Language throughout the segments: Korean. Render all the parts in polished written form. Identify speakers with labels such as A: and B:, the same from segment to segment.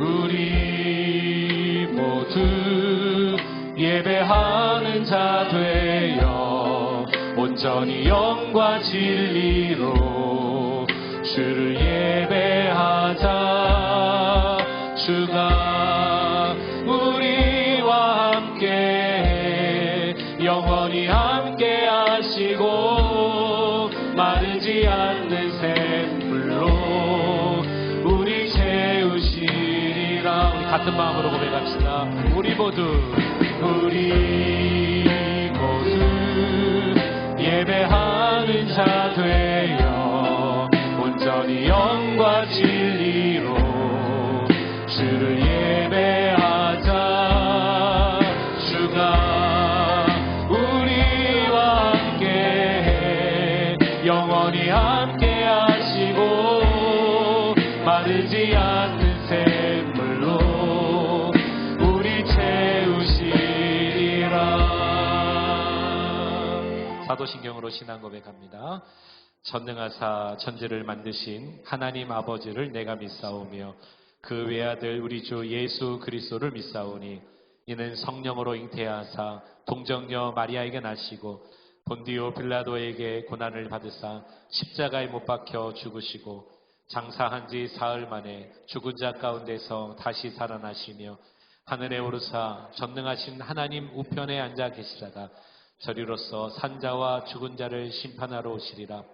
A: 우리 모두 예배하는 자 되어 온전히 영과 진리로 주를 예배하자. 주가 우리와 함께 영원히 함께 하시고 마르지 않는 샘물로 우리 채우시리라. 우리 같은 마음으로 고백합시다. 우리 모두 예배하는 자 되어 온전히 영과 진리로 주를 예배하자. 주가 우리와 함께 영원히 함께 하시고 마르지 않는 샘물로 우리 채우시리라. 사도신경으로 신앙 고백합니다. 전능하사 천지를 만드신 하나님 아버지를 내가 믿사오며 그 외아들 우리 주 예수 그리스도를 믿사오니 이는 성령으로 잉태하사 동정녀 마리아에게 나시고 본디오 빌라도에게 고난을 받으사 십자가에 못 박혀 죽으시고 장사한 지 사흘 만에 죽은 자 가운데서 다시 살아나시며 하늘에 오르사 전능하신 하나님 우편에 앉아 계시다가 저리로서 산자와 죽은 자를 심판하러 오시리라.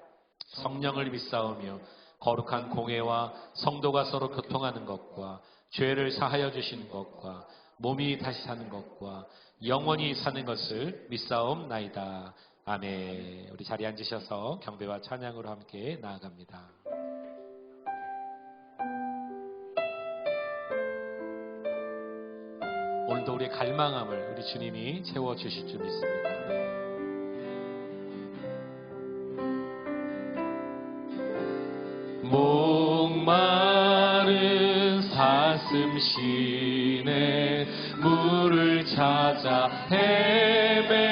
A: 성령을 믿사오며 거룩한 공회와 성도가 서로 교통하는 것과 죄를 사하여 주시는 것과 몸이 다시 사는 것과 영원히 사는 것을 믿사옵나이다. 아멘. 우리 자리에 앉으셔서 경배와 찬양으로 함께 나아갑니다. 오늘도 우리의 갈망함을 우리 주님이 채워주실 줄 믿습니다. 목마른 사슴 시내 물을 찾아 헤매이듯이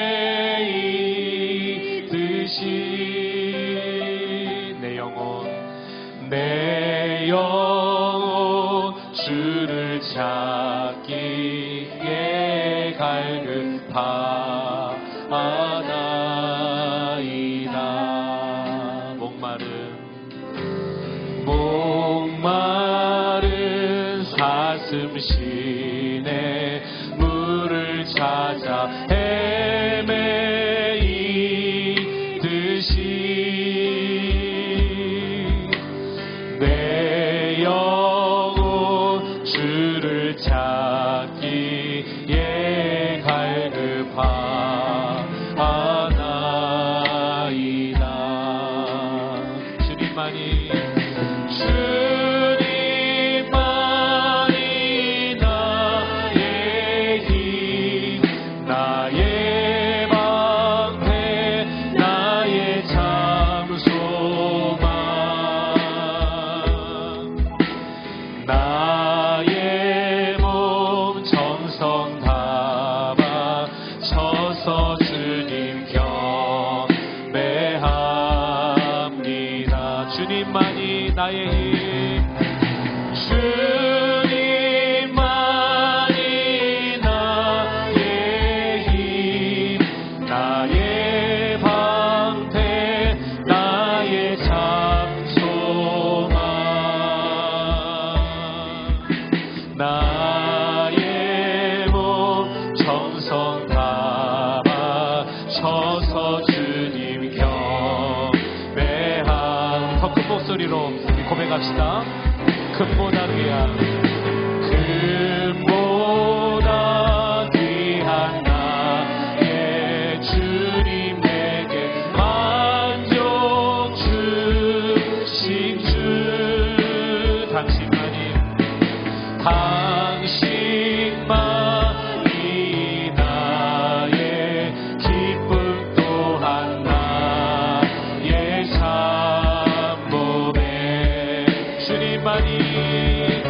A: 내 영혼 주를 찾기에 갈급하나이다. 목마른 사슴 시내 물을 찾아 헤매이듯이 내 영혼 주를 찾기에 갈급하나이다. 주님만이 나의 힘 나의 방패 나의 참소망 나의 몸 정성 다 바쳐서 주님 경배합니다. 주님만이 나의 힘 주님만이 나의 힘 나의 방패 나의 참소망 나의 몸 정성 다 바쳐서 주님 경배함. 더 큰 목소리로 고백합시다. 금보다 귀한 금보다 귀한 나의 주님 내게 만족 주신 주 당신만이 나의 기쁨 또한 나의 참몸에 주님만이 나의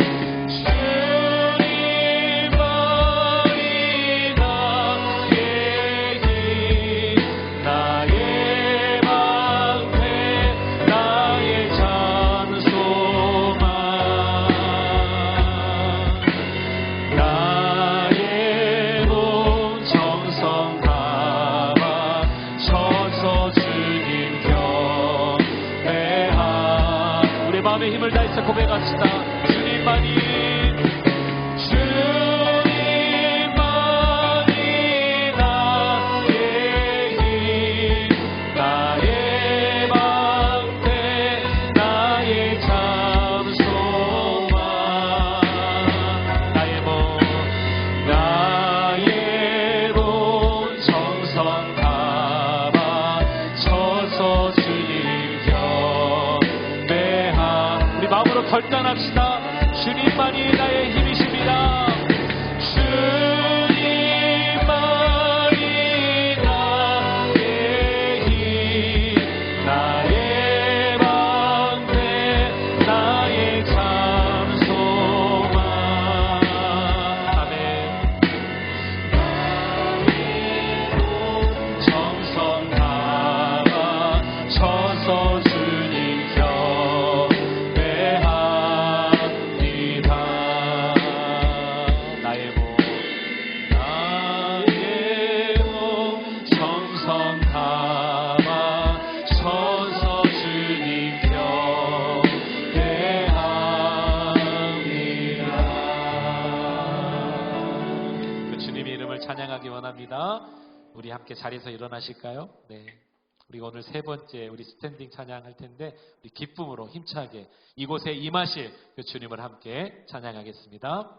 A: 우리 마음의 힘을 다해서 고백합시다. 주님만이 결단합시다. 주님만이 나의 힘이십니다. 주님만이 나의 힘, 나의 방패, 나의 참 소망. 아멘. 나의 몸 정성 담아 서서 주님 찬양하기 원합니다. 우리 함께 자리에서 일어나실까요? 네. 우리가 오늘 세 번째 우리 스탠딩 찬양할 텐데 우리 기쁨으로 힘차게 이곳에 임하실 그 주님을 함께 찬양하겠습니다.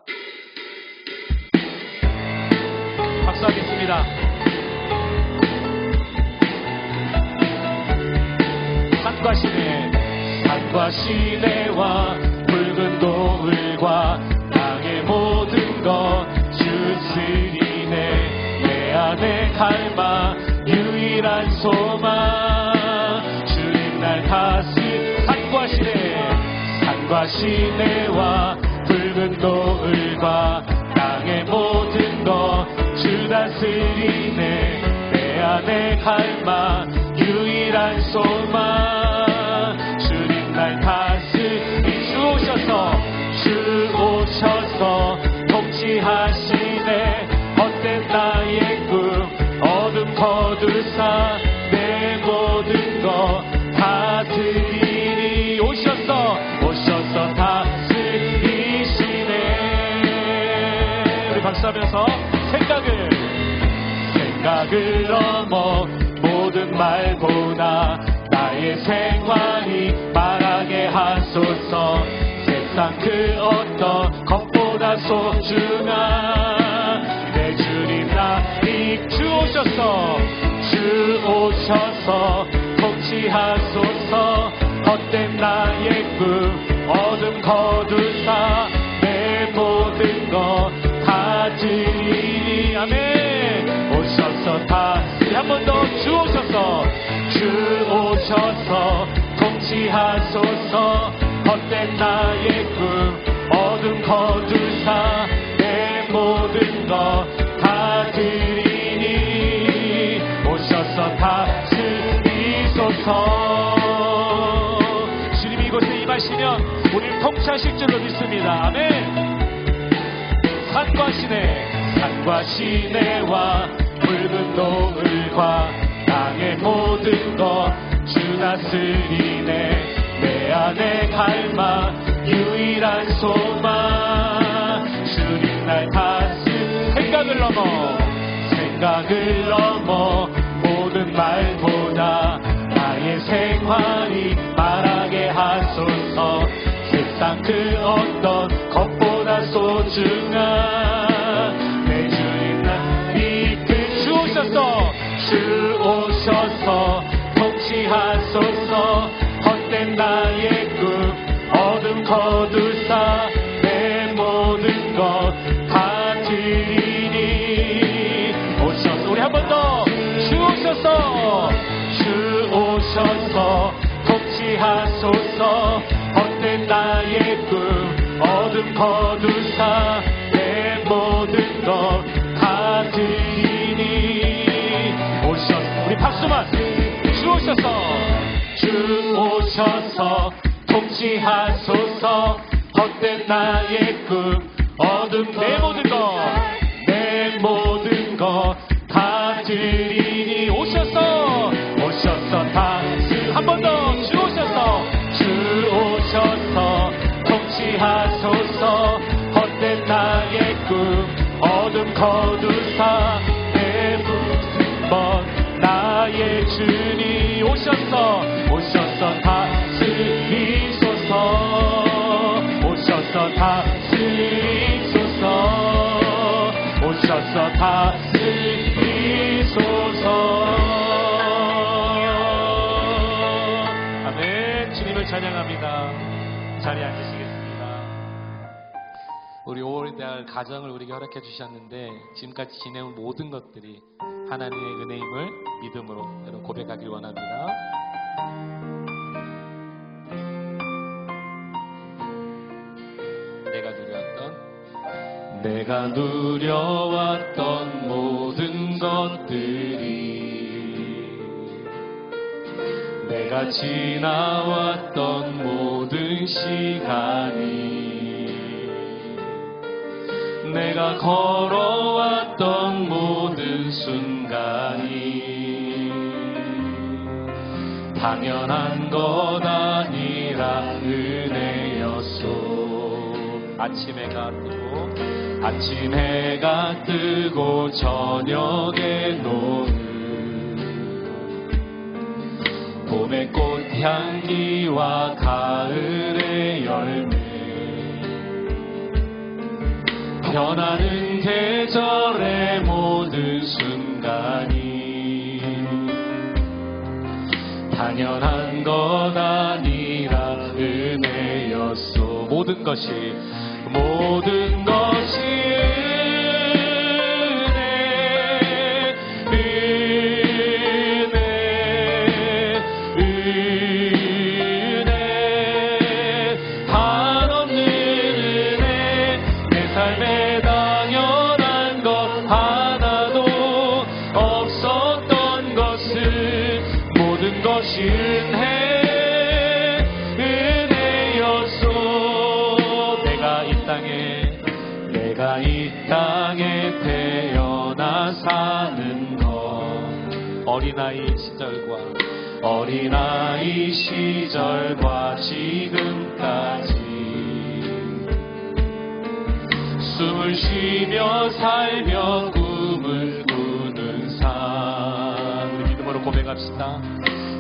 A: 박수하겠습니다. 산과 시내, 산과 시내와 붉은 노을과 땅의 모든 것 주스리 내 안에 갈망 유일한 소망 주님 날 다시 산과 시내와 붉은 노을과 땅의 모든 것 주 다스리네 내 안에 갈망 유일한 소망 주님 날 다스리 주 오셔서 통치하시네 헛된 나의 꿈 어둠 거두사 내 모든 것 다스리니 오셔서 다스리시네. 우리 박수하면서 생각을 넘어 모든 말보다 나의 생활이 말하게 하소서 세상 그 어떤 것보다 소중한 내 주님 나이 주 오셔서 통치하소서 헛된 나의 꿈 어둠 거두사 내 모든 것 다스리니 아멘. 오셔서 다스리 한 번 더 주 오셔서 통치하소서 헛된 나의 꿈 어둠 거두사 내 모든 것 다스리니 오셔서 다스리소서. 주님 이곳에 임하시면 우리를 통치하실 줄로 믿습니다. 아멘. 산과 시내와 붉은 노을과 땅의 모든 것 주 다스리네 내 안에 갈망 유일한 소망 주님 날 다스리 생각을 넘어 모든 말보다 나의 생활이 말하게 하소서 세상 그 어떤 것보다 소중한 내 주님 날 이끌 주 오셔서 통치하소서 헛된 나의 꿈 어둠 거두사 내 모든 것 다스리니 오셔서 우리 한 번 더 주 오셔서 통치하소서 헛된 나의 꿈 어둠 거두사 내 모든 것 다스리니 오셔서 우리 박수만 주 오셔서 통치하소서 헛된 나의 꿈 어둠 내 모든 것 다스리니 오셔서 다스 한 번 더 주 오셔서 오셔서 다스리소서. 오셔서 다스리소서. 아멘. 주님을 찬양합니다. 자리에 앉으시겠습니다. 우리 5월달 가정을 우리에게 허락해 주셨는데 지금까지 지내온 모든 것들이 하나님의 은혜임을 믿음으로 여러분 고백하길 원합니다. 내가 누려왔던 모든 것들이, 내가 지나왔던 모든 시간이, 내가 걸어왔던 모든 순간이 당연한 것 아니라 은혜였소. 아침 해가 뜨고 저녁에 노을, 봄의 꽃향기와 가을의 열매, 변하는 계절의 모든 순간이 당연한 것 아니라 은혜였소. 모든 것이 내가 이 땅에 태어나 사는 것, 어린아이 시절과 지금까지 숨을 쉬며 살며 꿈을 꾸는 삶, 우리 믿음으로 고백합시다.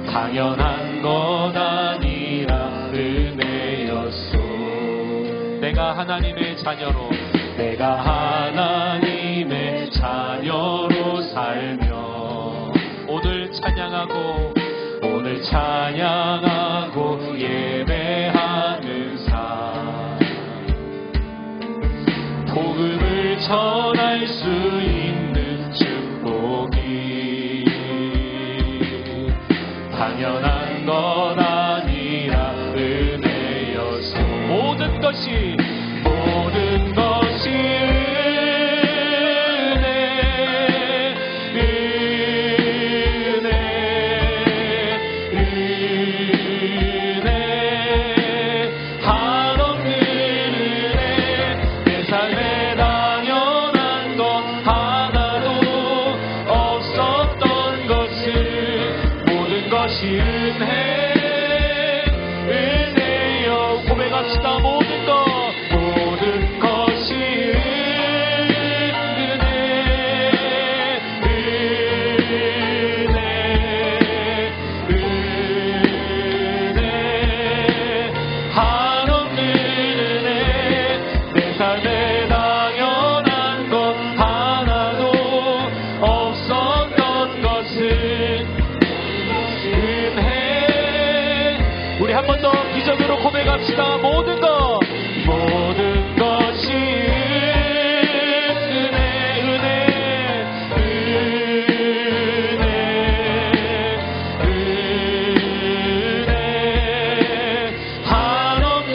A: 당연한 것 아니라 은혜였소. 내가 하나님의 자녀로 살며 오늘 찬양하고 예배하는 삶, 복음을 전할 수 있는 축복이 당연한 것 아니라 은혜여서 모든 것이 은혜여. 고백합시다. 모든 것이 은혜, 한없는 은혜. 내 삶에 당연한 것 하나도 없었던 것은 우리 한 번 더 기적으로 고백합시다. 모든 것이 은혜, 한없는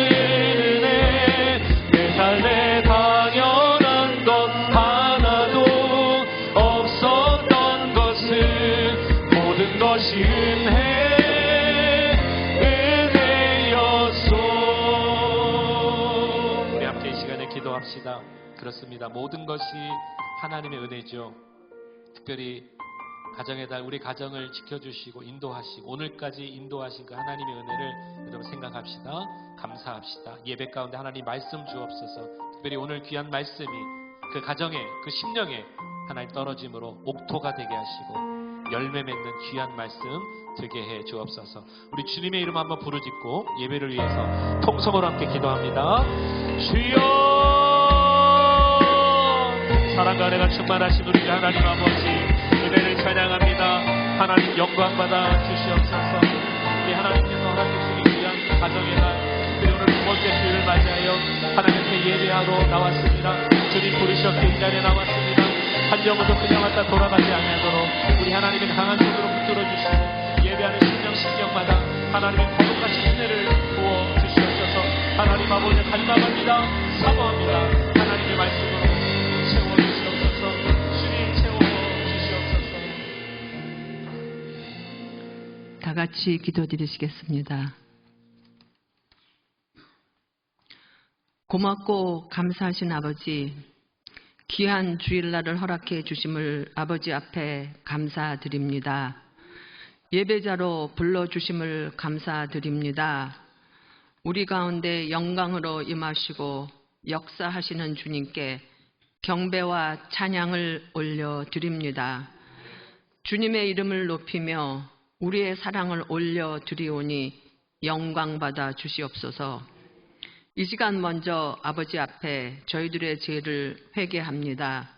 A: 은혜. 내 삶에 당연한 것 하나도 없었던 것은 모든 것이 은혜. 기도합시다. 그렇습니다. 모든 것이 하나님의 은혜죠. 특별히 가정의 달, 우리 가정을 지켜주시고 인도하시고 오늘까지 인도하신 그 하나님의 은혜를 여러분 생각합시다. 감사합시다. 예배 가운데 하나님 말씀 주옵소서. 특별히 오늘 귀한 말씀이 그 가정에, 그 심령에 하나님 떨어짐으로 옥토가 되게 하시고 열매 맺는 귀한 말씀 되게 해 주옵소서. 우리 주님의 이름 한번 부르짖고 예배를 위해서 통성으로 함께 기도합니다. 주여, 사랑과 은혜가 충만하신 우리 하나님 아버지, 예배를 찬양합니다. 하나님 영광 받아 주시옵소서. 우리 하나님께서 허락해 주신 귀한 가정의 날, 그리고 오늘 두 번째 주일을 맞이하여 하나님께 예배하러 나왔습니다. 주님 부르셨기에 이 자리에 나왔습니다. 한 영혼도 그냥 왔다 돌아가지 않도록 우리 하나님의 강한 손으로 붙들어 주시고 예배하는 심령마다 하나님의 거룩하신 은혜를 부어 주시옵소서. 하나님 아버지 간담합니다. 사모합니다. 하나님의 말씀으로 채워 주시옵소서. 주님 채워 주시옵소서.
B: 다 같이 기도드리시겠습니다. 고맙고 감사하신 아버지, 귀한 주일날을 허락해 주심을 아버지 앞에 감사드립니다. 예배자로 불러주심을 감사드립니다. 우리 가운데 영광으로 임하시고 역사하시는 주님께 경배와 찬양을 올려드립니다. 주님의 이름을 높이며 우리의 사랑을 올려드리오니 영광받아 주시옵소서. 이 시간 먼저 아버지 앞에 저희들의 죄를 회개합니다.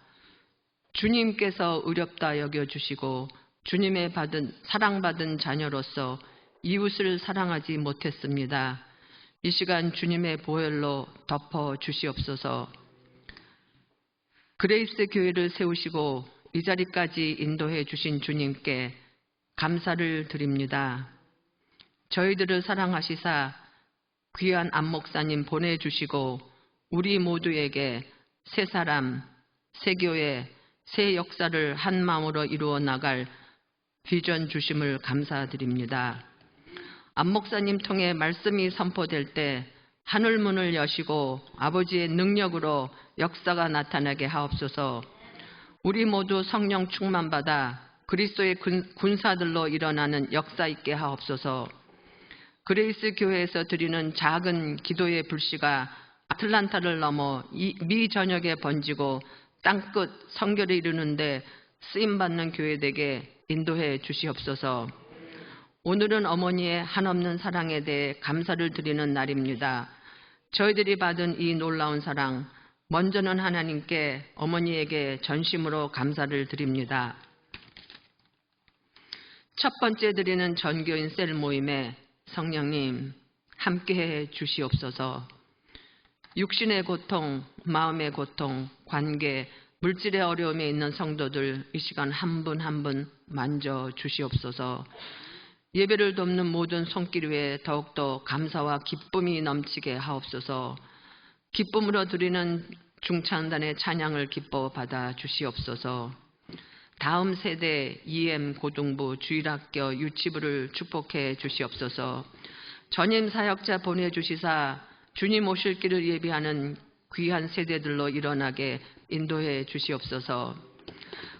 B: 주님께서 의롭다 여겨주시고 주님의 사랑받은 자녀로서 이웃을 사랑하지 못했습니다. 이 시간 주님의 보혈로 덮어 주시옵소서. 그레이스 교회를 세우시고 이 자리까지 인도해 주신 주님께 감사를 드립니다. 저희들을 사랑하시사 귀한 안 목사님 보내주시고 우리 모두에게 새 사람, 새 교회, 새 역사를 한 마음으로 이루어 나갈 비전 주심을 감사드립니다. 안 목사님 통해 말씀이 선포될 때 하늘문을 여시고 아버지의 능력으로 역사가 나타나게 하옵소서. 우리 모두 성령 충만받아 그리스도의 군사들로 일어나는 역사 있게 하옵소서. 그레이스 교회에서 드리는 작은 기도의 불씨가 아틀란타를 넘어 미 전역에 번지고 땅끝 성결을 이루는데 쓰임받는 교회되게 인도해 주시옵소서. 오늘은 어머니의 한없는 사랑에 대해 감사를 드리는 날입니다. 저희들이 받은 이 놀라운 사랑, 먼저는 하나님께 어머니에게 전심으로 감사를 드립니다. 첫 번째 드리는 전교인 셀 모임에 성령님 함께해 주시옵소서. 육신의 고통, 마음의 고통, 관계, 물질의 어려움에 있는 성도들 이 시간 한 분 한 분 만져 주시옵소서. 예배를 돕는 모든 손길 위에 더욱더 감사와 기쁨이 넘치게 하옵소서. 기쁨으로 드리는 중창단의 찬양을 기뻐 받아 주시옵소서. 다음 세대 EM 고등부 주일학교 유치부를 축복해 주시옵소서. 전임 사역자 보내주시사 주님 오실 길을 예비하는 귀한 세대들로 일어나게 인도해 주시옵소서.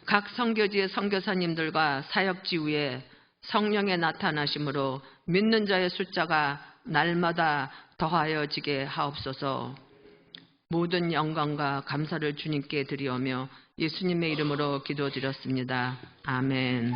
B: 각 선교지의 선교사님들과 사역지 위에 성령의 나타나심으로 믿는 자의 숫자가 날마다 더하여지게 하옵소서. 모든 영광과 감사를 주님께 드리오며 예수님의 이름으로 기도드렸습니다. 아멘.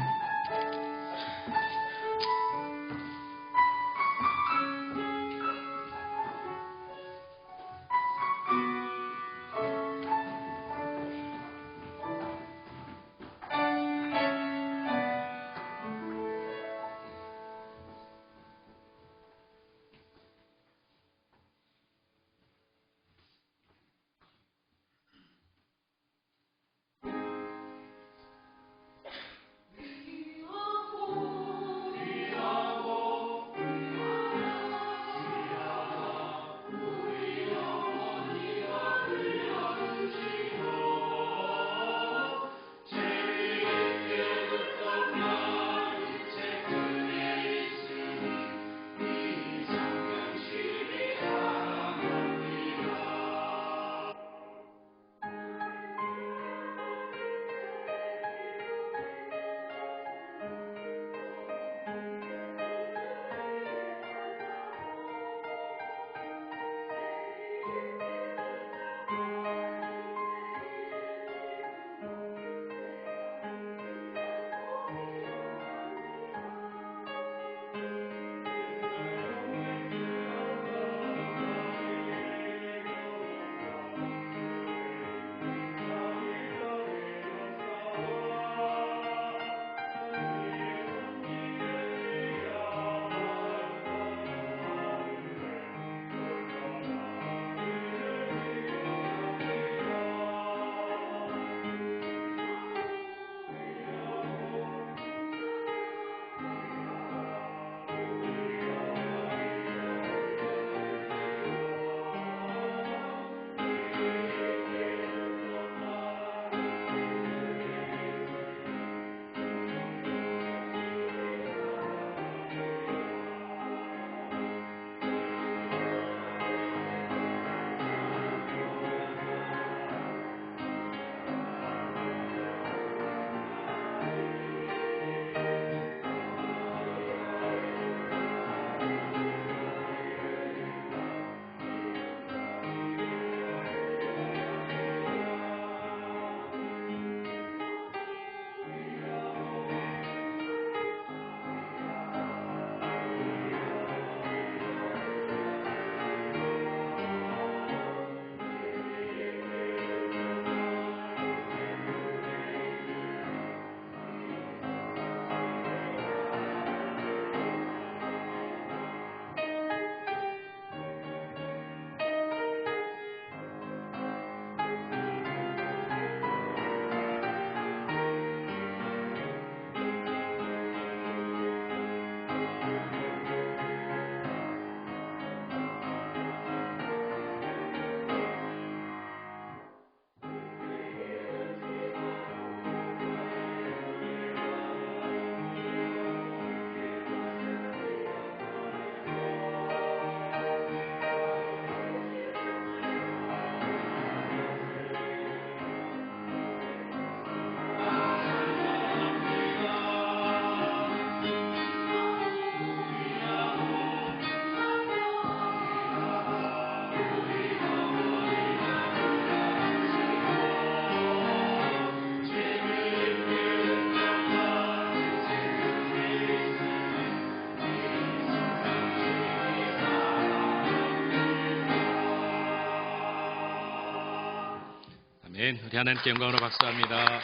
A: 아멘. 우리 하나님께 영광으로 박수합니다.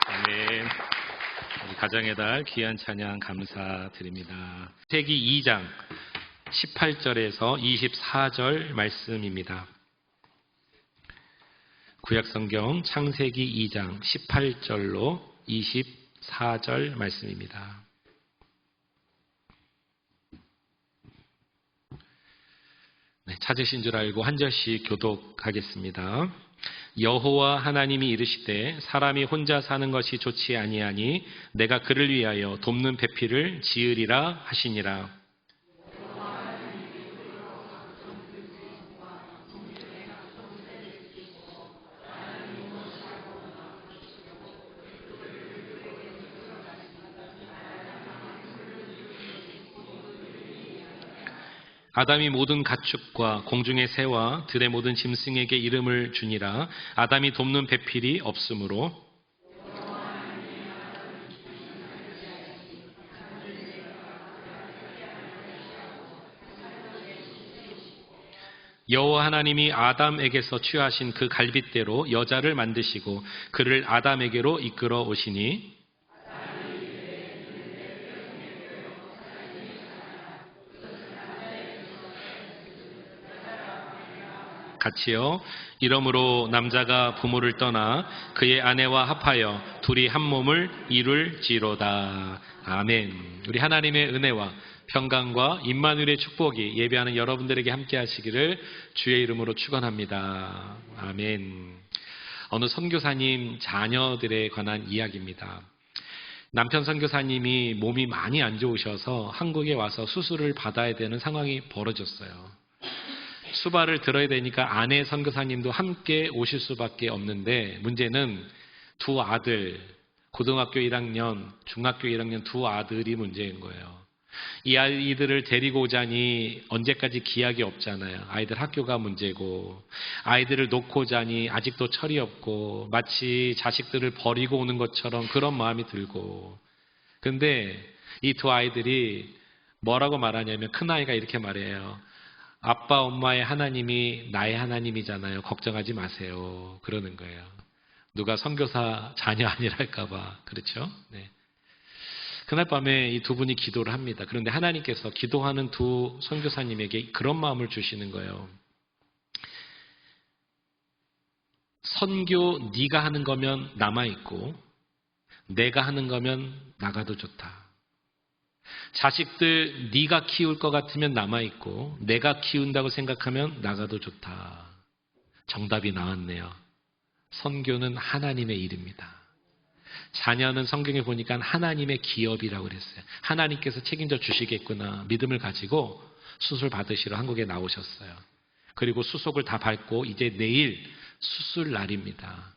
A: 아멘. 우리 가정의 달 귀한 찬양 감사드립니다. 창세기 2장 18절에서 24절 말씀입니다. 구약성경 창세기 2장 18절로 24절 말씀입니다. 네, 찾으신 줄 알고 한 절씩 교독하겠습니다. 여호와 하나님이 이르시되 사람이 혼자 사는 것이 좋지 아니하니 내가 그를 위하여 돕는 배필을 지으리라 하시니라. 아담이 모든 가축과 공중의 새와 들의 모든 짐승에게 이름을 주니라. 아담이 돕는 배필이 없으므로 여호와 하나님이 아담에게서 취하신 그 갈빗대로 여자를 만드시고 그를 아담에게로 이끌어 오시니 같이요. 이러므로 남자가 부모를 떠나 그의 아내와 합하여 둘이 한 몸을 이룰지로다. 아멘. 우리 하나님의 은혜와 평강과 임마누엘의 축복이 예배하는 여러분들에게 함께 하시기를 주의 이름으로 축원합니다. 아멘. 어느 선교사님 자녀들에 관한 이야기입니다. 남편 선교사님이 몸이 많이 안 좋으셔서 한국에 와서 수술을 받아야 되는 상황이 벌어졌어요. 수발을 들어야 되니까 아내 선교사님도 함께 오실 수밖에 없는데 문제는 두 아들, 고등학교 1학년, 중학교 1학년 두 아들이 문제인 거예요. 이 아이들을 데리고 오자니 언제까지 기약이 없잖아요. 아이들 학교가 문제고 아이들을 놓고 자니 아직도 철이 없고 마치 자식들을 버리고 오는 것처럼 그런 마음이 들고 근데 이 두 아이들이 뭐라고 말하냐면 큰아이가 이렇게 말해요. 아빠, 엄마의 하나님이 나의 하나님이잖아요. 걱정하지 마세요. 그러는 거예요. 누가 선교사 자녀 아니랄까봐. 그렇죠? 네. 그날 밤에 이 두 분이 기도를 합니다. 그런데 하나님께서 기도하는 두 선교사님에게 그런 마음을 주시는 거예요. 선교 네가 하는 거면 남아있고 내가 하는 거면 나가도 좋다. 자식들 네가 키울 것 같으면 남아있고 내가 키운다고 생각하면 나가도 좋다. 정답이 나왔네요. 선교는 하나님의 일입니다. 자녀는 성경에 보니까 하나님의 기업이라고 그랬어요. 하나님께서 책임져 주시겠구나 믿음을 가지고 수술 받으시러 한국에 나오셨어요. 그리고 수속을 다 밟고 이제 내일 수술 날입니다.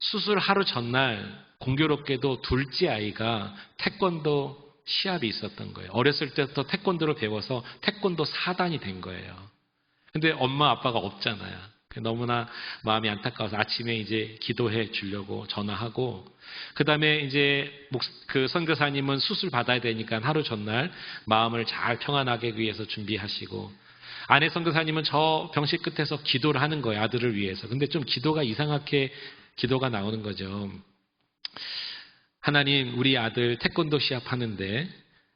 A: 수술 하루 전날 공교롭게도 둘째 아이가 태권도 시합이 있었던 거예요. 어렸을 때부터 태권도를 배워서 태권도 4단이 된 거예요. 근데 엄마 아빠가 없잖아요. 너무나 마음이 안타까워서 아침에 이제 기도해 주려고 전화하고 그 다음에 이제 그 선교사님은 수술 받아야 되니까 하루 전날 마음을 잘 평안하게 위해서 준비하시고 아내 선교사님은 저 병실 끝에서 기도를 하는 거예요. 아들을 위해서. 근데 좀 기도가 이상하게 기도가 나오는 거죠. 하나님, 우리 아들 태권도 시합하는데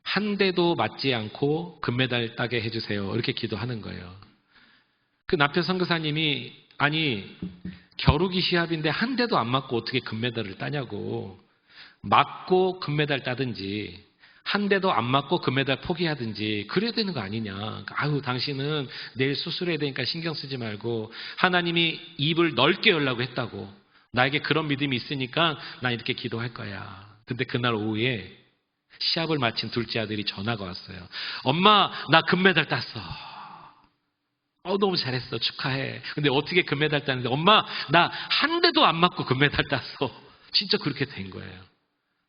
A: 한 대도 맞지 않고 금메달 따게 해주세요. 이렇게 기도하는 거예요. 그 남편 선교사님이 아니 겨루기 시합인데 한 대도 안 맞고 어떻게 금메달을 따냐고. 맞고 금메달 따든지 한 대도 안 맞고 금메달 포기하든지 그래야 되는 거 아니냐. 아유 당신은 내일 수술해야 되니까 신경 쓰지 말고 하나님이 입을 넓게 열라고 했다고. 나에게 그런 믿음이 있으니까 난 이렇게 기도할 거야. 근데 그날 오후에 시합을 마친 둘째 아들이 전화가 왔어요. 엄마, 나 금메달 땄어. 너무 잘했어. 축하해. 근데 어떻게 금메달 땄는데 엄마, 나 한 대도 안 맞고 금메달 땄어. 진짜 그렇게 된 거예요.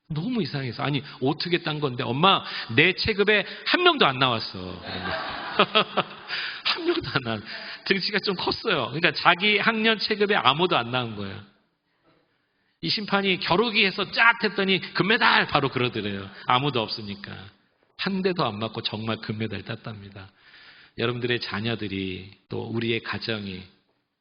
A: 너무 이상해서. 아니, 어떻게 딴 건데 엄마, 내 체급에 한 명도 안 나왔어. 한 명도 안 나왔어. 등치가 좀 컸어요. 그러니까 자기 학년 체급에 아무도 안 나온 거예요. 이 심판이 겨루기에서 쫙 했더니 금메달 바로 그러더래요. 아무도 없으니까. 한 대도 안 맞고 정말 금메달 땄답니다. 여러분들의 자녀들이 또 우리의 가정이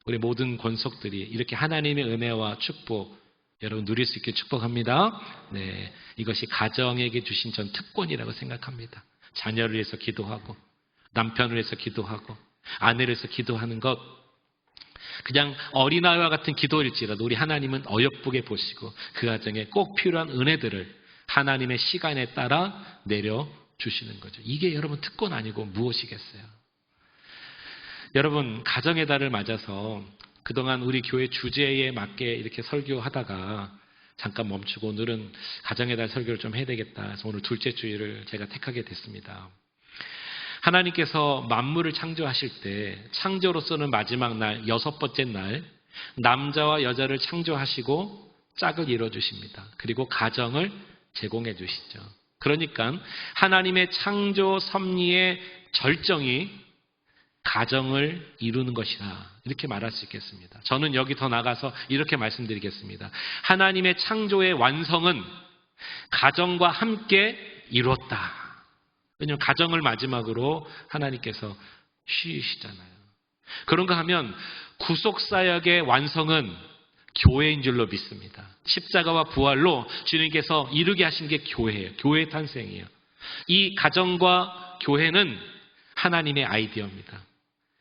A: 우리 모든 권속들이 이렇게 하나님의 은혜와 축복 여러분 누릴 수 있게 축복합니다. 네, 이것이 가정에게 주신 전 특권이라고 생각합니다. 자녀를 위해서 기도하고 남편을 위해서 기도하고 아내를 위해서 기도하는 것 그냥 어린아이와 같은 기도일지라도 우리 하나님은 어여쁘게 보시고 그 가정에 꼭 필요한 은혜들을 하나님의 시간에 따라 내려주시는 거죠. 이게 여러분 특권 아니고 무엇이겠어요? 여러분 가정의 달을 맞아서 그동안 우리 교회 주제에 맞게 이렇게 설교하다가 잠깐 멈추고 오늘은 가정의 달 설교를 좀 해야 되겠다 해서 오늘 둘째 주일을 제가 택하게 됐습니다. 하나님께서 만물을 창조하실 때 창조로서는 마지막 날 6번째 날 남자와 여자를 창조하시고 짝을 이뤄주십니다. 그리고 가정을 제공해 주시죠. 그러니까 하나님의 창조 섭리의 절정이 가정을 이루는 것이다. 이렇게 말할 수 있겠습니다. 저는 여기 더 나가서 이렇게 말씀드리겠습니다. 하나님의 창조의 완성은 가정과 함께 이루었다. 왜냐하면 가정을 마지막으로 하나님께서 쉬시잖아요. 그런가 하면 구속사역의 완성은 교회인 줄로 믿습니다. 십자가와 부활로 주님께서 이루게 하신 게 교회예요. 교회의 탄생이에요. 이 가정과 교회는 하나님의 아이디어입니다.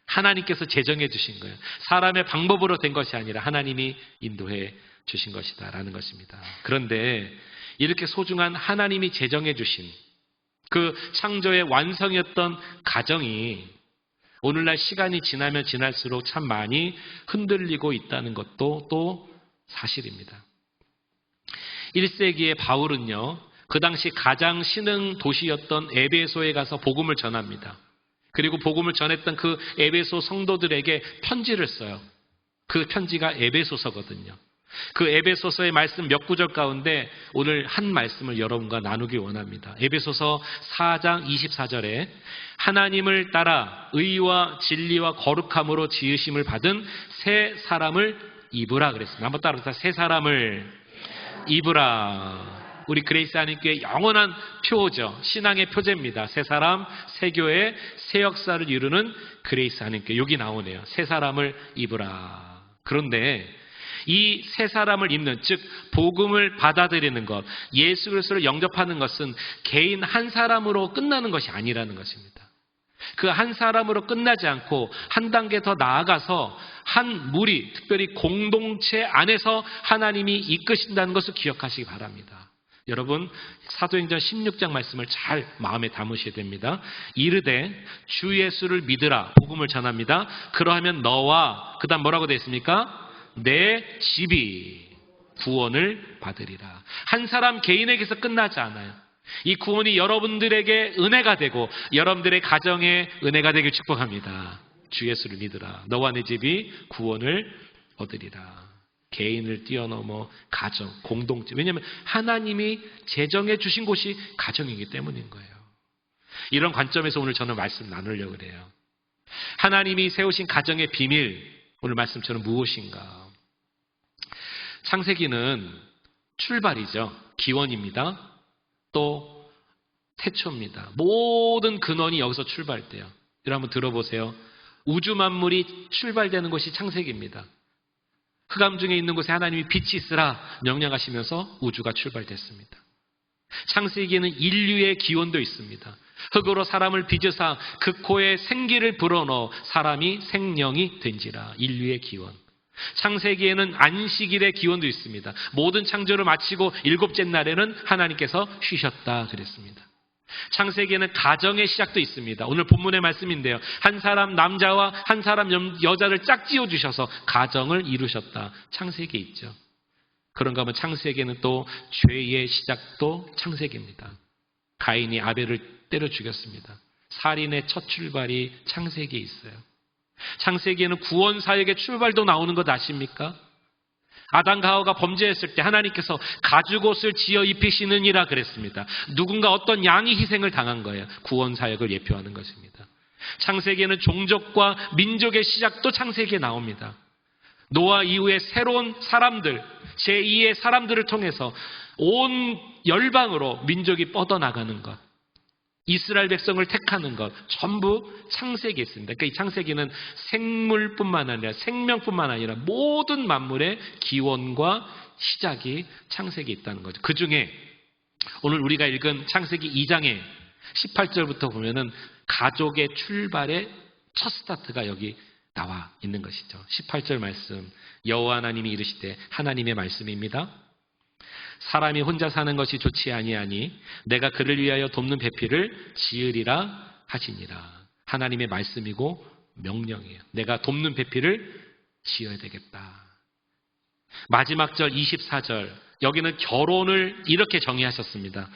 A: 하나님께서 제정해 주신 거예요. 사람의 방법으로 된 것이 아니라 하나님이 인도해 주신 것이다라는 것입니다. 그런데 이렇게 소중한 하나님이 제정해 주신 그 창조의 완성이었던 가정이 오늘날 시간이 지나면 지날수록 참 많이 흔들리고 있다는 것도 또 사실입니다. 1세기의 바울은요, 그 당시 가장 신흥 도시였던 에베소에 가서 복음을 전합니다. 그리고 복음을 전했던 그 에베소 성도들에게 편지를 써요. 그 편지가 에베소서거든요. 그 에베소서의 말씀 몇 구절 가운데 오늘 한 말씀을 여러분과 나누기 원합니다. 에베소서 4장 24절에 하나님을 따라 의와 진리와 거룩함으로 지으심을 받은 새 사람을 입으라 그랬습니다. 한번 따라서 새 사람을 입으라. 우리 그레이스 하나님교회 영원한 표죠. 신앙의 표제입니다. 새 사람, 새 교회, 새 역사를 이루는 그레이스 하나님교회. 여기 나오네요. 새 사람을 입으라. 그런데 이 새 사람을 입는, 즉 복음을 받아들이는 것, 예수 그리스도를 영접하는 것은 개인 한 사람으로 끝나는 것이 아니라는 것입니다. 그 한 사람으로 끝나지 않고 한 단계 더 나아가서 한 무리, 특별히 공동체 안에서 하나님이 이끄신다는 것을 기억하시기 바랍니다. 여러분 사도행전 16장 말씀을 잘 마음에 담으셔야 됩니다. 이르되 주 예수를 믿으라 복음을 전합니다. 그러하면 너와 그 다음 뭐라고 되어 있습니까? 내 집이 구원을 받으리라. 한 사람 개인에게서 끝나지 않아요. 이 구원이 여러분들에게 은혜가 되고 여러분들의 가정에 은혜가 되길 축복합니다. 주 예수를 믿으라. 너와 내 집이 구원을 얻으리라. 개인을 뛰어넘어 가정, 공동체. 왜냐하면 하나님이 제정해 주신 곳이 가정이기 때문인 거예요. 이런 관점에서 오늘 저는 말씀 나누려고 그래요. 하나님이 세우신 가정의 비밀, 오늘 말씀처럼 무엇인가? 창세기는 출발이죠. 기원입니다. 또 태초입니다. 모든 근원이 여기서 출발돼요. 여러분 한번 들어보세요. 우주 만물이 출발되는 곳이 창세기입니다. 흑암 중에 있는 곳에 하나님이 빛이 있으라 명령하시면서 우주가 출발됐습니다. 창세기에는 인류의 기원도 있습니다. 흙으로 사람을 빚으사 그 코에 생기를 불어넣어 사람이 생명이 된지라. 인류의 기원. 창세기에는 안식일의 기원도 있습니다. 모든 창조를 마치고 일곱째 날에는 하나님께서 쉬셨다 그랬습니다. 창세기에는 가정의 시작도 있습니다. 오늘 본문의 말씀인데요. 한 사람 남자와 한 사람 여자를 짝지어 주셔서 가정을 이루셨다. 창세기에 있죠. 그런가 하면 창세기에는 또 죄의 시작도 창세기입니다. 가인이 아벨을 때려 죽였습니다. 살인의 첫 출발이 창세기에 있어요. 창세기에는 구원 사역의 출발도 나오는 것 아십니까? 아담과 하와가 범죄했을 때 하나님께서 가죽옷을 지어 입히시느니라 그랬습니다. 누군가 어떤 양이 희생을 당한 거예요. 구원 사역을 예표하는 것입니다. 창세기에는 종족과 민족의 시작도 창세기에 나옵니다. 노아 이후에 새로운 사람들, 제2의 사람들을 통해서 온 열방으로 민족이 뻗어나가는 것. 이스라엘 백성을 택하는 것 전부 창세기에 있습니다. 그러니까 이 창세기는 생물뿐만 아니라 생명뿐만 아니라 모든 만물의 기원과 시작이 창세기에 있다는 거죠. 그 중에 오늘 우리가 읽은 창세기 2장의 18절부터 보면은 가족의 출발의 첫 스타트가 여기 나와 있는 것이죠. 18절 말씀, 여호와 하나님이 이르시되, 하나님의 말씀입니다. 사람이 혼자 사는 것이 좋지 아니하니 내가 그를 위하여 돕는 배필을 지으리라 하시니라. 하나님의 말씀이고 명령이에요. 내가 돕는 배필을 지어야 되겠다. 마지막 절 24절, 여기는 결혼을 이렇게 정의하셨습니다.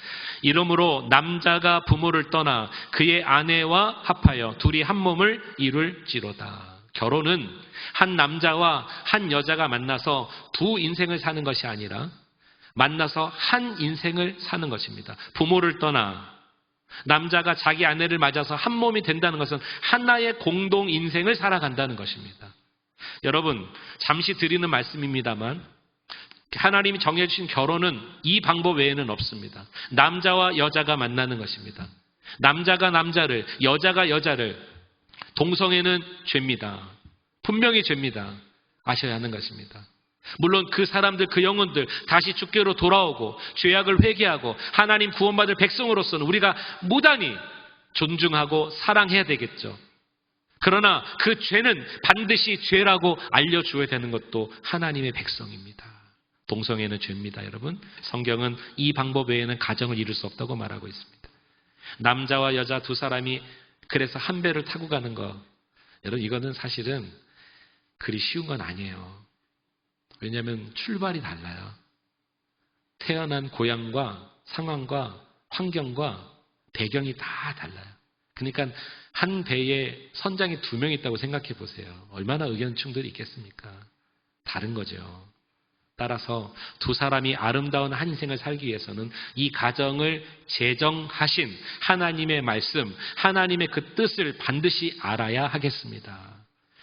A: 이러므로 남자가 부모를 떠나 그의 아내와 합하여 둘이 한 몸을 이룰지로다. 결혼은 한 남자와 한 여자가 만나서 두 인생을 사는 것이 아니라 만나서 한 인생을 사는 것입니다. 부모를 떠나 남자가 자기 아내를 맞아서 한 몸이 된다는 것은 하나의 공동 인생을 살아간다는 것입니다. 여러분, 잠시 드리는 말씀입니다만 하나님이 정해주신 결혼은 이 방법 외에는 없습니다. 남자와 여자가 만나는 것입니다. 남자가 남자를, 여자가 여자를, 동성애는 죄입니다. 분명히 죄입니다. 아셔야 하는 것입니다. 물론 그 사람들, 그 영혼들 다시 주께로 돌아오고 죄악을 회개하고 하나님 구원받을 백성으로서는 우리가 무단히 존중하고 사랑해야 되겠죠. 그러나 그 죄는 반드시 죄라고 알려주어야 되는 것도 하나님의 백성입니다. 동성애는 죄입니다, 여러분. 성경은 이 방법 외에는 가정을 이룰 수 없다고 말하고 있습니다. 남자와 여자 두 사람이 그래서 한 배를 타고 가는 거, 여러분, 이거는 사실은 그리 쉬운 건 아니에요. 왜냐하면 출발이 달라요. 태어난 고향과 상황과 환경과 배경이 다 달라요. 그러니까 한 배에 선장이 2명 있다고 생각해 보세요. 얼마나 의견 충돌이 있겠습니까? 다른 거죠. 따라서 두 사람이 아름다운 한 인생을 살기 위해서는 이 가정을 제정하신 하나님의 말씀, 하나님의 그 뜻을 반드시 알아야 하겠습니다.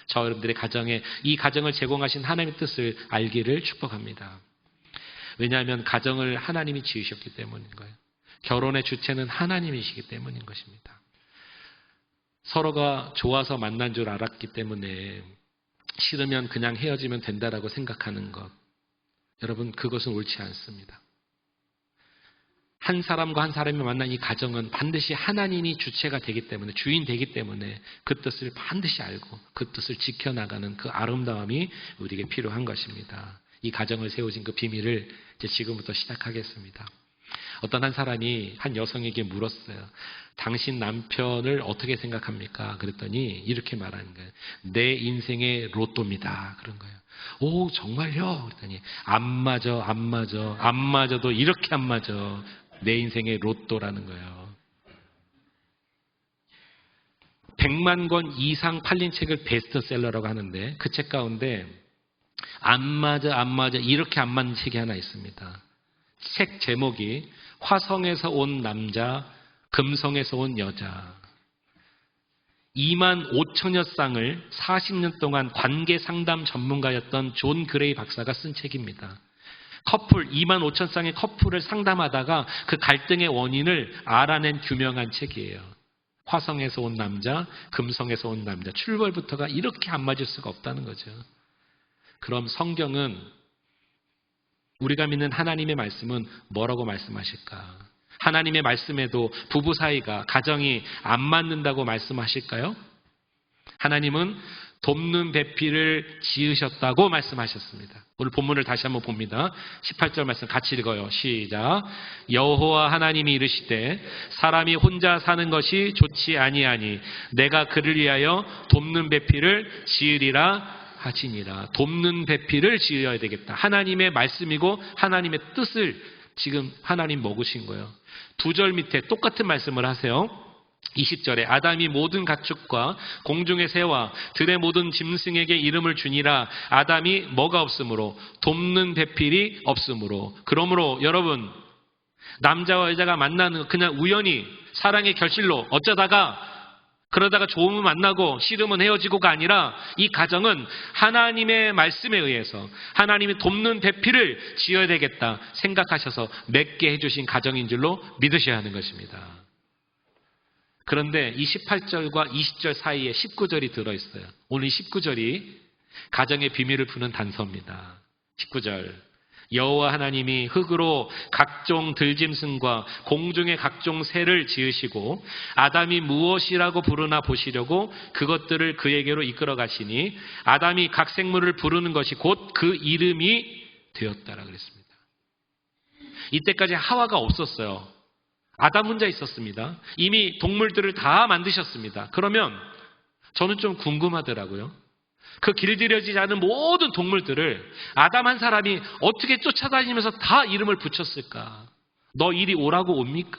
A: 저 여러분들의 가정에 이 가정을 제공하신 하나님의 뜻을 알기를 축복합니다. 왜냐하면 가정을 하나님이 지으셨기 때문인 거예요. 결혼의 주체는 하나님이시기 때문인 것입니다. 서로가 좋아서 만난 줄 알았기 때문에 싫으면 그냥 헤어지면 된다라고 생각하는 것, 여러분, 그것은 옳지 않습니다. 한 사람과 한 사람이 만난 이 가정은 반드시 하나님이 주체가 되기 때문에, 주인 되기 때문에 그 뜻을 반드시 알고 그 뜻을 지켜나가는 그 아름다움이 우리에게 필요한 것입니다. 이 가정을 세우신 그 비밀을 이제 지금부터 시작하겠습니다. 어떤 한 사람이 한 여성에게 물었어요. 당신 남편을 어떻게 생각합니까? 그랬더니 이렇게 말하는 거예요. 내 인생의 로또입니다. 그런 거예요. 오, 정말요? 그랬더니 안 맞아도 이렇게 안 맞아. 내 인생의 로또라는 거예요. 100만 권 이상 팔린 책을 베스트셀러라고 하는데 그 책 가운데 안 맞아 이렇게 안 맞는 책이 하나 있습니다. 책 제목이 화성에서 온 남자, 금성에서 온 여자. 2만 5천여 쌍을 40년 동안 관계 상담 전문가였던 존 그레이 박사가 쓴 책입니다. 2만 5천 쌍의 커플을 상담하다가 그 갈등의 원인을 알아낸 규명한 책이에요. 화성에서 온 남자, 금성에서 온 남자. 출발부터가 이렇게 안 맞을 수가 없다는 거죠. 그럼 성경은, 우리가 믿는 하나님의 말씀은 뭐라고 말씀하실까? 하나님의 말씀에도 부부 사이가, 가정이 안 맞는다고 말씀하실까요? 하나님은 돕는 배필을 지으셨다고 말씀하셨습니다. 오늘 본문을 다시 한번 봅니다. 18절 말씀 같이 읽어요. 시작. 여호와 하나님이 이르시되 사람이 혼자 사는 것이 좋지 아니하니 내가 그를 위하여 돕는 배필을 지으리라 하시니라. 돕는 배필을 지어야 되겠다. 하나님의 말씀이고 하나님의 뜻을 지금 하나님 먹으신 거예요. 2절 밑에 똑같은 말씀을 하세요. 20절에 아담이 모든 가축과 공중의 새와 들의 모든 짐승에게 이름을 주니라. 아담이 뭐가 없으므로? 돕는 배필이 없으므로. 그러므로 여러분, 남자와 여자가 만나는 그냥 우연히 사랑의 결실로 그러다가 좋으면 만나고 싫으면 헤어지고가 아니라 이 가정은 하나님의 말씀에 의해서 하나님이 돕는 배필을 지어야 되겠다 생각하셔서 맺게 해주신 가정인 줄로 믿으셔야 하는 것입니다. 그런데 이 18절과 20절 사이에 19절이 들어있어요. 오늘 이 19절이 가정의 비밀을 푸는 단서입니다. 19절. 여호와 하나님이 흙으로 각종 들짐승과 공중의 각종 새를 지으시고 아담이 무엇이라고 부르나 보시려고 그것들을 그에게로 이끌어 가시니 아담이 각 생물을 부르는 것이 곧 그 이름이 되었다라 그랬습니다. 이때까지 하와가 없었어요. 아담 혼자 있었습니다. 이미 동물들을 다 만드셨습니다. 그러면 저는 좀 궁금하더라고요. 그 길들여지지 않은 모든 동물들을 아담 한 사람이 어떻게 쫓아다니면서 다 이름을 붙였을까? 너 이리 오라고 옵니까?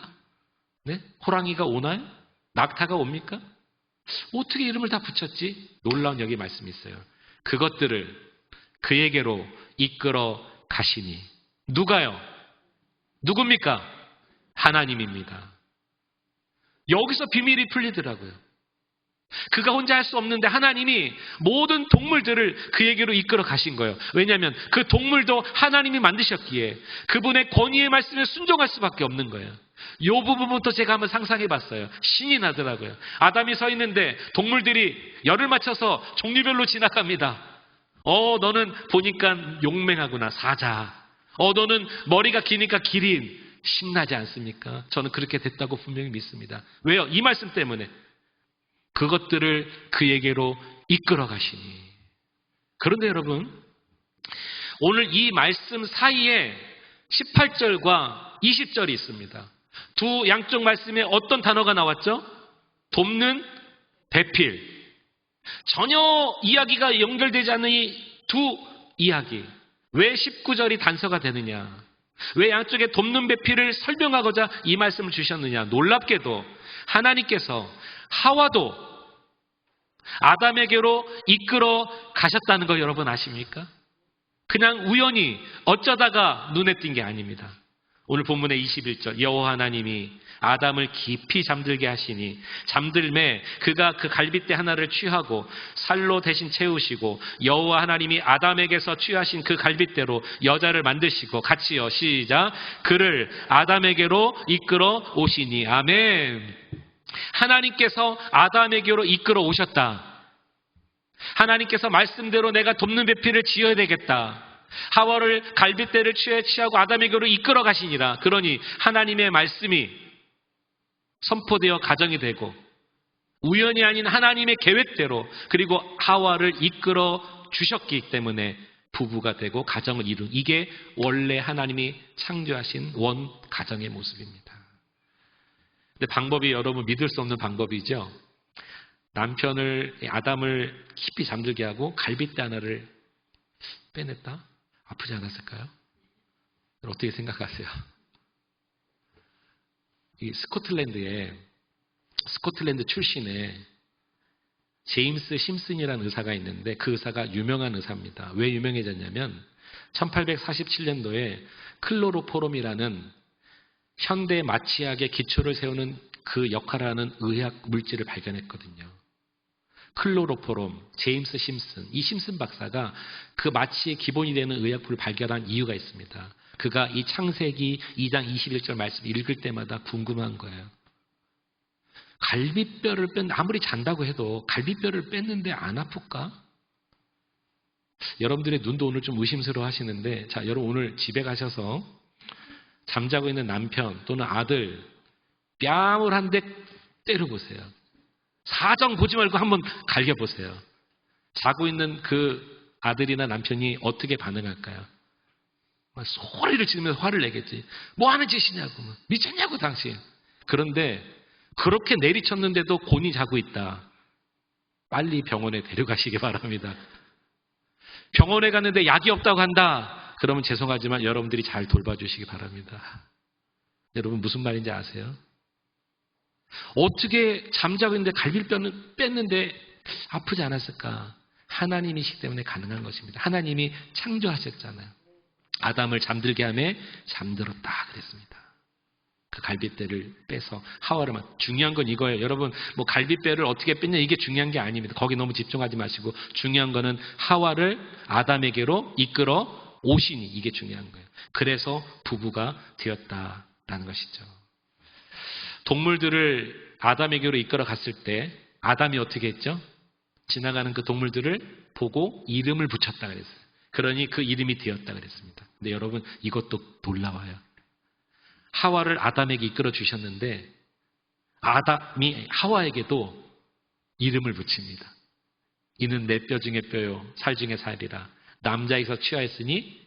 A: 네? 호랑이가 오나요? 낙타가 옵니까? 어떻게 이름을 다 붙였지? 놀라운 여기 말씀이 있어요. 그것들을 그에게로 이끌어 가시니. 누가요? 누굽니까? 하나님입니다. 여기서 비밀이 풀리더라고요. 그가 혼자 할 수 없는데 하나님이 모든 동물들을 그에게로 이끌어 가신 거예요. 왜냐하면 그 동물도 하나님이 만드셨기에 그분의 권위의 말씀에 순종할 수밖에 없는 거예요. 이 부분부터 제가 한번 상상해 봤어요. 신이 나더라고요. 아담이 서 있는데 동물들이 열을 맞춰서 종류별로 지나갑니다. 너는 보니까 용맹하구나, 사자. 너는 머리가 기니까 기린. 신나지 않습니까? 저는 그렇게 됐다고 분명히 믿습니다. 왜요? 이 말씀 때문에. 그것들을 그에게로 이끌어 가시니. 그런데 여러분, 오늘 이 말씀 사이에 18절과 20절이 있습니다. 두 양쪽 말씀에 어떤 단어가 나왔죠? 돕는, 배필. 전혀 이야기가 연결되지 않는 이 두 이야기. 왜 19절이 단서가 되느냐? 왜 양쪽에 돕는 배필을 설명하고자 이 말씀을 주셨느냐? 놀랍게도 하나님께서 하와도 아담에게로 이끌어 가셨다는 거 여러분 아십니까? 그냥 우연히 어쩌다가 눈에 띈 게 아닙니다. 오늘 본문의 21절 여호와 하나님이 아담을 깊이 잠들게 하시니 잠들매 그가 그 갈빗대 하나를 취하고 살로 대신 채우시고 여호와 하나님이 아담에게서 취하신 그 갈빗대로 여자를 만드시고 같이요 시작 그를 아담에게로 이끌어 오시니 아멘. 하나님께서 아담에게로 이끌어 오셨다. 하나님께서 말씀대로 내가 돕는 배필을 지어야 되겠다. 하와를 갈빗대를 취하고 아담에게로 이끌어 가시니라. 그러니 하나님의 말씀이 선포되어 가정이 되고 우연이 아닌 하나님의 계획대로 그리고 하와를 이끌어 주셨기 때문에 부부가 되고 가정을 이룬 이게 원래 하나님이 창조하신 원 가정의 모습입니다. 근데 방법이 여러분 믿을 수 없는 방법이죠. 남편을 아담을 깊이 잠들게 하고 갈빗대 하나를 빼냈다? 아프지 않았을까요? 어떻게 생각하세요? 이 스코틀랜드 출신의 제임스 심슨이라는 의사가 있는데 그 의사가 유명한 의사입니다. 왜 유명해졌냐면 1847년도에 클로로포름이라는 현대 마취약의 기초를 세우는 그 역할을 하는 의학 물질을 발견했거든요. 클로로포름, 제임스 심슨. 이 심슨 박사가 그 마취의 기본이 되는 의약품을 발견한 이유가 있습니다. 그가 이 창세기 2장 21절 말씀 읽을 때마다 궁금한 거예요. 갈비뼈를 아무리 잔다고 해도 갈비뼈를 뺐는데 안 아플까? 여러분들의 눈도 오늘 좀 의심스러워 하시는데 자, 여러분 오늘 집에 가셔서 잠자고 있는 남편 또는 아들 뺨을 한 대 때려보세요. 사정 보지 말고 한번 갈겨보세요. 자고 있는 그 아들이나 남편이 어떻게 반응할까요? 소리를 지르면서 화를 내겠지. 뭐 하는 짓이냐고. 미쳤냐고 당신. 그런데 그렇게 내리쳤는데도 곤히 자고 있다. 빨리 병원에 데려가시기 바랍니다. 병원에 갔는데 약이 없다고 한다. 그러면 죄송하지만 여러분들이 잘 돌봐주시기 바랍니다. 여러분 무슨 말인지 아세요? 어떻게 잠자고 있는데 갈비뼈는 뺐는데 아프지 않았을까? 하나님이시기 때문에 가능한 것입니다. 하나님이 창조하셨잖아요. 아담을 잠들게 하며 잠들었다 그랬습니다. 그 갈비뼈를 빼서 하와를 중요한 건 이거예요. 여러분 뭐 갈비뼈를 어떻게 뺐냐 이게 중요한 게 아닙니다. 거기 너무 집중하지 마시고 중요한 거는 하와를 아담에게로 이끌어 오시니 이게 중요한 거예요. 그래서 부부가 되었다라는 것이죠. 동물들을 아담에게로 이끌어 갔을 때 아담이 어떻게 했죠? 지나가는 그 동물들을 보고 이름을 붙였다 그랬어요. 그러니 그 이름이 되었다 그랬습니다. 근데 여러분, 이것도 놀라워요. 하와를 아담에게 이끌어 주셨는데 아담이 하와에게도 이름을 붙입니다. 이는 내 뼈 중에 뼈요 살 중에 살이라. 남자에게서 취하였으니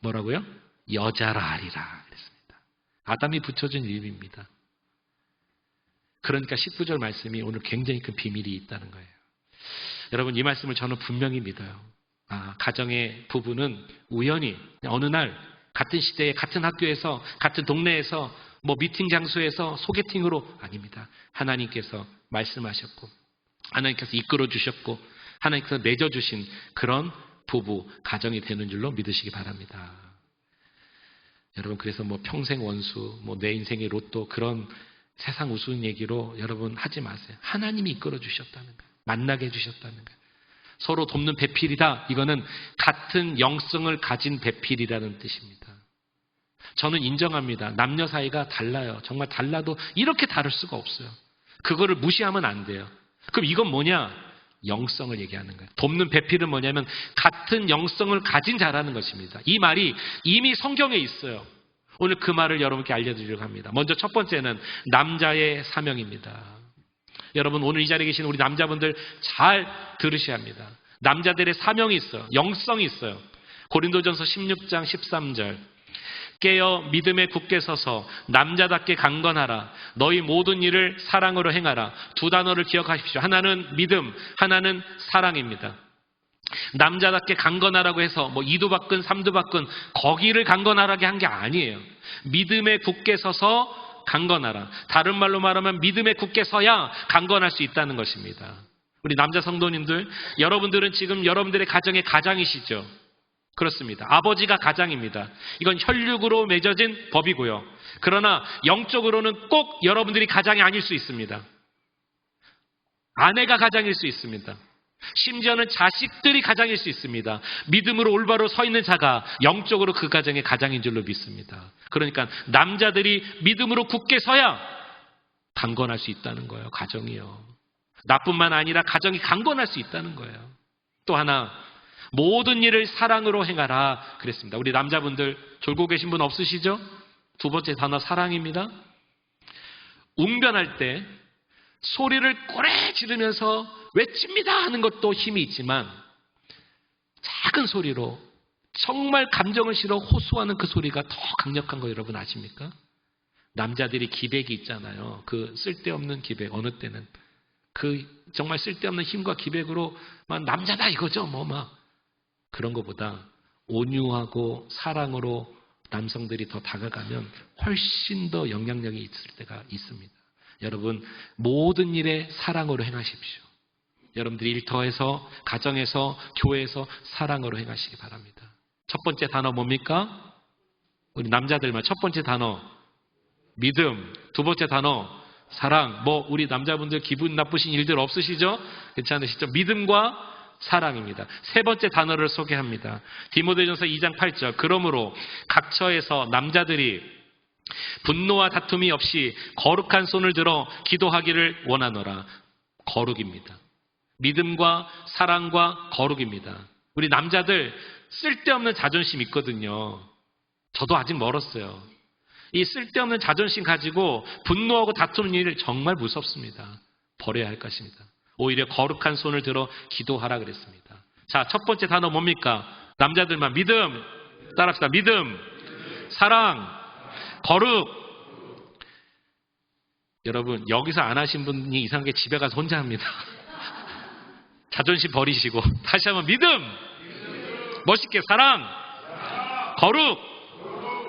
A: 뭐라고요? 여자라 하리라 그랬습니다. 아담이 붙여준 이름입니다. 그러니까 19절 말씀이 오늘 굉장히 큰 비밀이 있다는 거예요. 여러분, 이 말씀을 저는 분명히 믿어요. 가정의 부부는 우연히 어느 날 같은 시대에 같은 학교에서 같은 동네에서 뭐 미팅 장소에서 소개팅으로 아닙니다. 하나님께서 말씀하셨고 하나님께서 이끌어 주셨고 하나님께서 맺어주신 그런 부부 가정이 되는 줄로 믿으시기 바랍니다. 여러분, 그래서 뭐 평생 원수, 뭐 내 인생의 로또 그런 세상 우스운 얘기로 여러분 하지 마세요. 하나님이 이끌어 주셨다는 거예요. 만나게 해주셨다는 거예요. 서로 돕는 배필이다. 이거는 같은 영성을 가진 배필이라는 뜻입니다. 저는 인정합니다. 남녀 사이가 달라요. 정말 달라도 이렇게 다를 수가 없어요. 그거를 무시하면 안 돼요. 그럼 이건 뭐냐? 영성을 얘기하는 거예요. 돕는 배필은 뭐냐면 같은 영성을 가진 자라는 것입니다. 이 말이 이미 성경에 있어요. 오늘 그 말을 여러분께 알려드리려고 합니다. 먼저 첫 번째는 남자의 사명입니다. 여러분, 오늘 이 자리에 계신 우리 남자분들 잘 들으셔야 합니다. 남자들의 사명이 있어요. 영성이 있어요. 고린도전서 16장 13절. 깨어 믿음에 굳게 서서 남자답게 강건하라. 너희 모든 일을 사랑으로 행하라. 두 단어를 기억하십시오. 하나는 믿음, 하나는 사랑입니다. 남자답게 강건하라고 해서 뭐 2도 박근 3도 박근 거기를 강건하라게 한 게 아니에요. 믿음에 굳게 서서 강건하라. 다른 말로 말하면 믿음에 굳게 서야 강건할 수 있다는 것입니다. 우리 남자 성도님들, 여러분들은 지금 여러분들의 가정의 가장이시죠? 그렇습니다. 아버지가 가장입니다. 이건 혈육으로 맺어진 법이고요. 그러나 영적으로는 꼭 여러분들이 가장이 아닐 수 있습니다. 아내가 가장일 수 있습니다. 심지어는 자식들이 가장일 수 있습니다. 믿음으로 올바로 서 있는 자가 영적으로 그 가정의 가장인 줄로 믿습니다. 그러니까 남자들이 믿음으로 굳게 서야 강건할 수 있다는 거예요. 가정이요. 나뿐만 아니라 가정이 강건할 수 있다는 거예요. 또 하나, 모든 일을 사랑으로 행하라 그랬습니다. 우리 남자분들 졸고 계신 분 없으시죠? 두 번째 단어 사랑입니다. 웅변할 때 소리를 꼬레 지르면서 외칩니다 하는 것도 힘이 있지만 작은 소리로 정말 감정을 실어 호소하는 그 소리가 더 강력한 거 여러분 아십니까? 남자들이 기백이 있잖아요. 그 쓸데없는 기백. 어느 때는 그 정말 쓸데없는 힘과 기백으로 막 남자다 이거죠. 뭐 막 그런 것보다 온유하고 사랑으로 남성들이 더 다가가면 훨씬 더 영향력이 있을 때가 있습니다. 여러분, 모든 일에 사랑으로 행하십시오. 여러분들이 일터에서, 가정에서, 교회에서 사랑으로 행하시기 바랍니다. 첫 번째 단어 뭡니까? 우리 남자들만 첫 번째 단어 믿음, 두 번째 단어 사랑. 뭐 우리 남자분들 기분 나쁘신 일들 없으시죠? 괜찮으시죠? 믿음과 사랑입니다. 세 번째 단어를 소개합니다. 디모데전서 2장 8절. 그러므로 각 처에서 남자들이 분노와 다툼이 없이 거룩한 손을 들어 기도하기를 원하노라. 거룩입니다. 믿음과 사랑과 거룩입니다. 우리 남자들 쓸데없는 자존심 있거든요. 저도 아직 멀었어요. 이 쓸데없는 자존심 가지고 분노하고 다투는 일 정말 무섭습니다. 버려야 할 것입니다. 오히려 거룩한 손을 들어 기도하라 그랬습니다. 자, 첫 번째 단어 뭡니까? 남자들만 믿음, 따라합시다. 믿음, 사랑, 거룩. 여러분, 여기서 안 하신 분이 이상하게 집에 가서 혼자 합니다. 자존심 버리시고 다시 한번 믿음, 멋있게 사랑, 거룩.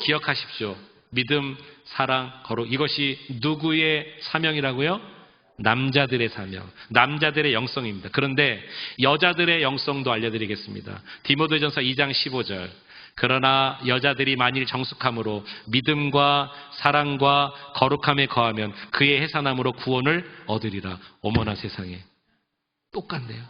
A: 기억하십시오. 믿음, 사랑, 거룩. 이것이 누구의 사명이라고요? 남자들의 사명, 남자들의 영성입니다. 그런데 여자들의 영성도 알려드리겠습니다. 디모데전서 2장 15절. 그러나 여자들이 만일 정숙함으로 믿음과 사랑과 거룩함에 거하면 그의 해산함으로 구원을 얻으리라. 어머나 세상에. 똑같네요.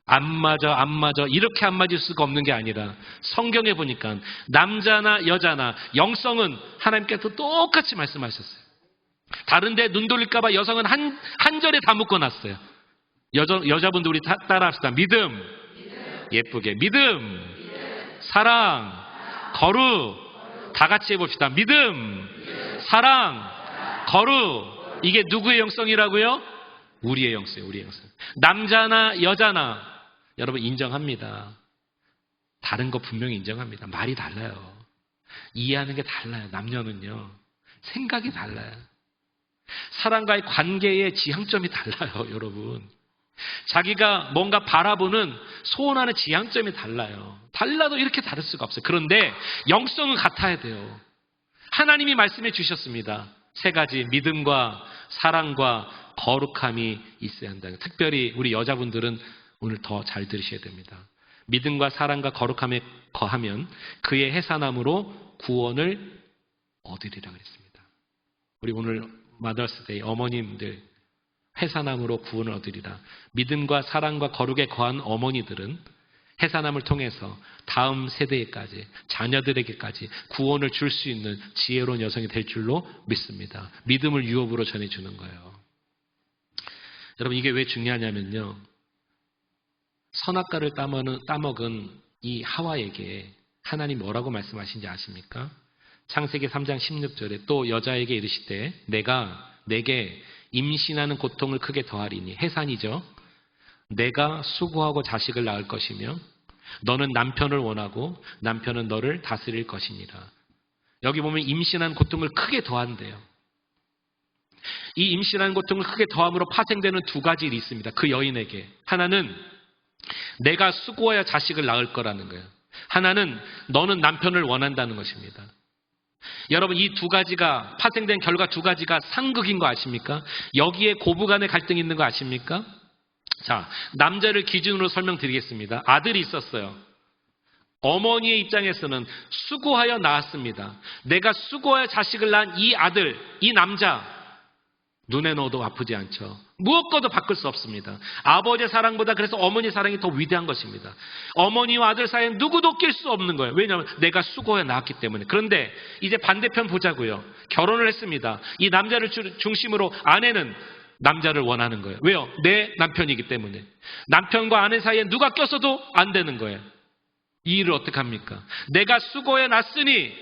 A: 안 맞아. 이렇게 안 맞을 수가 없는 게 아니라 성경에 보니까 남자나 여자나 영성은 하나님께서 똑같이 말씀하셨어요. 다른데 눈 돌릴까봐 여성은 한 절에 다 묶어놨어요. 여자분들 우리 따라 합시다. 믿음, 예쁘게. 믿음, 사랑, 거룩. 다 같이 해봅시다. 믿음, 사랑, 거룩. 이게 누구의 영성이라고요? 우리의 영성이에요. 우리의 영성. 남자나 여자나 여러분 인정합니다. 다른 거 분명히 인정합니다. 말이 달라요. 이해하는 게 달라요. 남녀는요. 생각이 달라요. 사람과의 관계의 지향점이 달라요. 여러분. 자기가 뭔가 바라보는 소원하는 지향점이 달라요. 달라도 이렇게 다를 수가 없어요. 그런데 영성은 같아야 돼요. 하나님이 말씀해 주셨습니다. 세 가지 믿음과 사랑과 거룩함이 있어야 한다. 특별히 우리 여자분들은 오늘 더 잘 들으셔야 됩니다. 믿음과 사랑과 거룩함에 거하면 그의 해산함으로 구원을 얻으리라 그랬습니다. 우리 오늘 마더스데이 어머님들 해산함으로 구원을 얻으리라. 믿음과 사랑과 거룩에 거한 어머니들은 해산함을 통해서 다음 세대에까지 자녀들에게까지 구원을 줄 수 있는 지혜로운 여성이 될 줄로 믿습니다. 믿음을 유업으로 전해주는 거예요. 여러분 이게 왜 중요하냐면요. 선악과를 따먹은 이 하와에게 하나님 뭐라고 말씀하신지 아십니까? 창세기 3장 16절에 또 여자에게 이르시되 내가 내게 임신하는 고통을 크게 더하리니 해산이죠. 내가 수고하고 자식을 낳을 것이며 너는 남편을 원하고 남편은 너를 다스릴 것이니라. 여기 보면 임신한 고통을 크게 더한대요. 이 임신한 고통을 크게 더함으로 파생되는 두 가지 일이 있습니다. 그 여인에게. 하나는 내가 수고해야 자식을 낳을 거라는 거예요. 하나는 너는 남편을 원한다는 것입니다. 여러분 이 두 가지가 파생된 결과 두 가지가 상극인 거 아십니까? 여기에 고부간의 갈등이 있는 거 아십니까? 자, 남자를 기준으로 설명드리겠습니다. 아들이 있었어요. 어머니의 입장에서는 수고하여 낳았습니다. 내가 수고하여 자식을 낳은 이 아들, 이 남자 눈에 넣어도 아프지 않죠. 무엇과도 바꿀 수 없습니다. 아버지의 사랑보다 그래서 어머니의 사랑이 더 위대한 것입니다. 어머니와 아들 사이엔 누구도 낄 수 없는 거예요. 왜냐하면 내가 수고해 낳았기 때문에. 그런데 이제 반대편 보자고요. 결혼을 했습니다. 이 남자를 중심으로 아내는 남자를 원하는 거예요. 왜요? 내 남편이기 때문에. 남편과 아내 사이에 누가 껴서도 안 되는 거예요. 이 일을 어떻게 합니까? 내가 수고해 낳았으니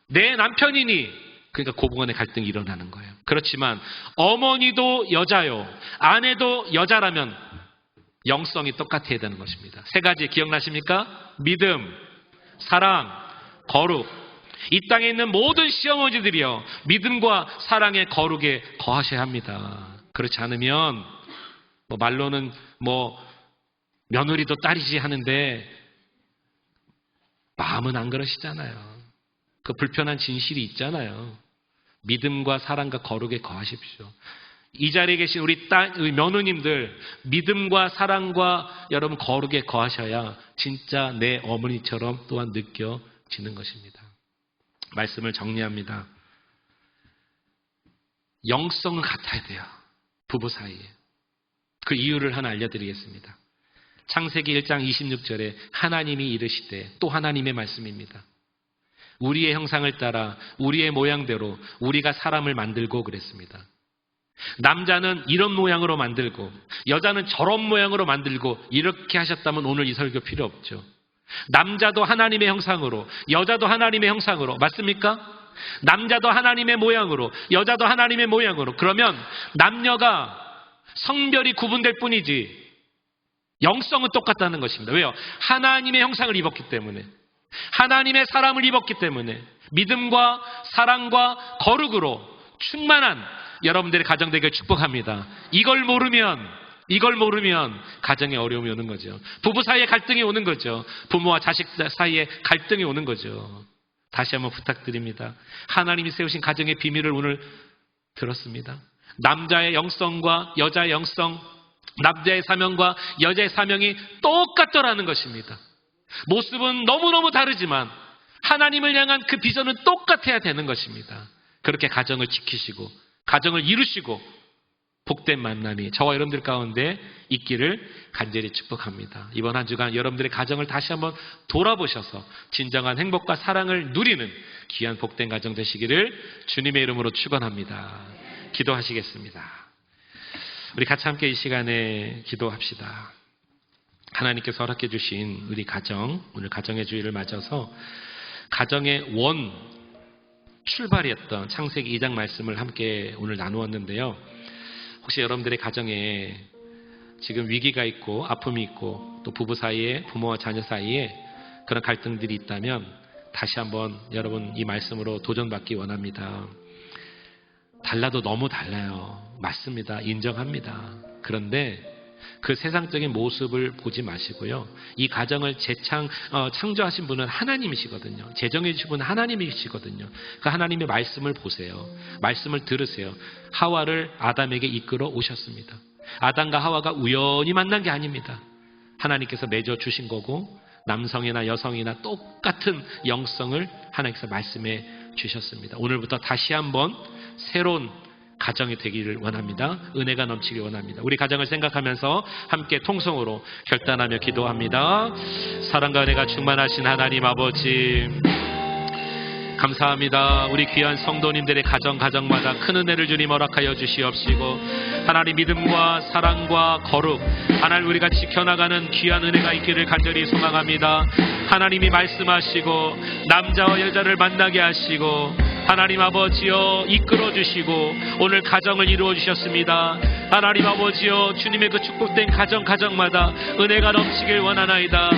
A: 내 남편이니 그러니까 고부간의 갈등이 일어나는 거예요. 그렇지만 어머니도 여자요, 아내도 여자라면 영성이 똑같아야 되는 것입니다. 세 가지 기억나십니까? 믿음, 사랑, 거룩. 이 땅에 있는 모든 시어머니들이요, 믿음과 사랑의 거룩에 거하셔야 합니다. 그렇지 않으면 말로는 며느리도 딸이지 하는데 마음은 안 그러시잖아요. 그 불편한 진실이 있잖아요. 믿음과 사랑과 거룩에 거하십시오. 이 자리에 계신 우리 며느님들 믿음과 사랑과 여러분 거룩에 거하셔야 진짜 내 어머니처럼 또한 느껴지는 것입니다. 말씀을 정리합니다. 영성은 같아야 돼요. 부부 사이에. 그 이유를 하나 알려드리겠습니다. 창세기 1장 26절에 하나님이 이르시되 또 하나님의 말씀입니다. 우리의 형상을 따라 우리의 모양대로 우리가 사람을 만들고 그랬습니다. 남자는 이런 모양으로 만들고 여자는 저런 모양으로 만들고 이렇게 하셨다면 오늘 이 설교 필요 없죠. 남자도 하나님의 형상으로 여자도 하나님의 형상으로 맞습니까? 남자도 하나님의 모양으로 여자도 하나님의 모양으로 그러면 남녀가 성별이 구분될 뿐이지 영성은 똑같다는 것입니다. 왜요? 하나님의 형상을 입었기 때문에 하나님의 사람을 입었기 때문에 믿음과 사랑과 거룩으로 충만한 여러분들의 가정 되기를 축복합니다. 이걸 모르면 가정에 어려움이 오는 거죠. 부부 사이에 갈등이 오는 거죠. 부모와 자식 사이에 갈등이 오는 거죠. 다시 한번 부탁드립니다. 하나님이 세우신 가정의 비밀을 오늘 들었습니다. 남자의 영성과 여자의 영성, 남자의 사명과 여자의 사명이 똑같더라는 것입니다. 모습은 너무너무 다르지만 하나님을 향한 그 비전은 똑같아야 되는 것입니다. 그렇게 가정을 지키시고 가정을 이루시고 복된 만남이 저와 여러분들 가운데 있기를 간절히 축복합니다. 이번 한 주간 여러분들의 가정을 다시 한번 돌아보셔서 진정한 행복과 사랑을 누리는 귀한 복된 가정 되시기를 주님의 이름으로 축원합니다. 기도하시겠습니다. 우리 같이 함께 이 시간에 기도합시다. 하나님께서 허락해 주신 우리 가정, 오늘 가정의 주일을 맞아서 가정의 원 출발이었던 창세기 2장 말씀을 함께 오늘 나누었는데요. 혹시 여러분들의 가정에 지금 위기가 있고 아픔이 있고 또 부부 사이에, 부모와 자녀 사이에 그런 갈등들이 있다면 다시 한번 여러분 이 말씀으로 도전받기 원합니다. 달라도 너무 달라요. 맞습니다. 인정합니다. 그런데 그 세상적인 모습을 보지 마시고요. 이 가정을 창조하신 분은 하나님이시거든요. 재정해 주신 분은 하나님이시거든요. 그 하나님의 말씀을 보세요. 말씀을 들으세요. 하와를 아담에게 이끌어 오셨습니다. 아담과 하와가 우연히 만난 게 아닙니다. 하나님께서 맺어 주신 거고 남성이나 여성이나 똑같은 영성을 하나님께서 말씀해 주셨습니다. 오늘부터 다시 한번 새로운 가정이 되기를 원합니다. 은혜가 넘치길 원합니다. 우리 가정을 생각하면서 함께 통성으로 결단하며 기도합니다. 사랑과 은혜가 충만하신 하나님 아버지, 감사합니다. 우리 귀한 성도님들의 가정마다 큰 은혜를 주님 허락하여 주시옵시고 하나님 믿음과 사랑과 거룩 하나님 우리가 지켜나가는 귀한 은혜가 있기를 간절히 소망합니다. 하나님이 말씀하시고 남자와 여자를 만나게 하시고 하나님 아버지여 이끌어 주시고 오늘 가정을 이루어 주셨습니다. 하나님 아버지여 주님의 그 축복된 가정마다 은혜가 넘치길 원하나이다.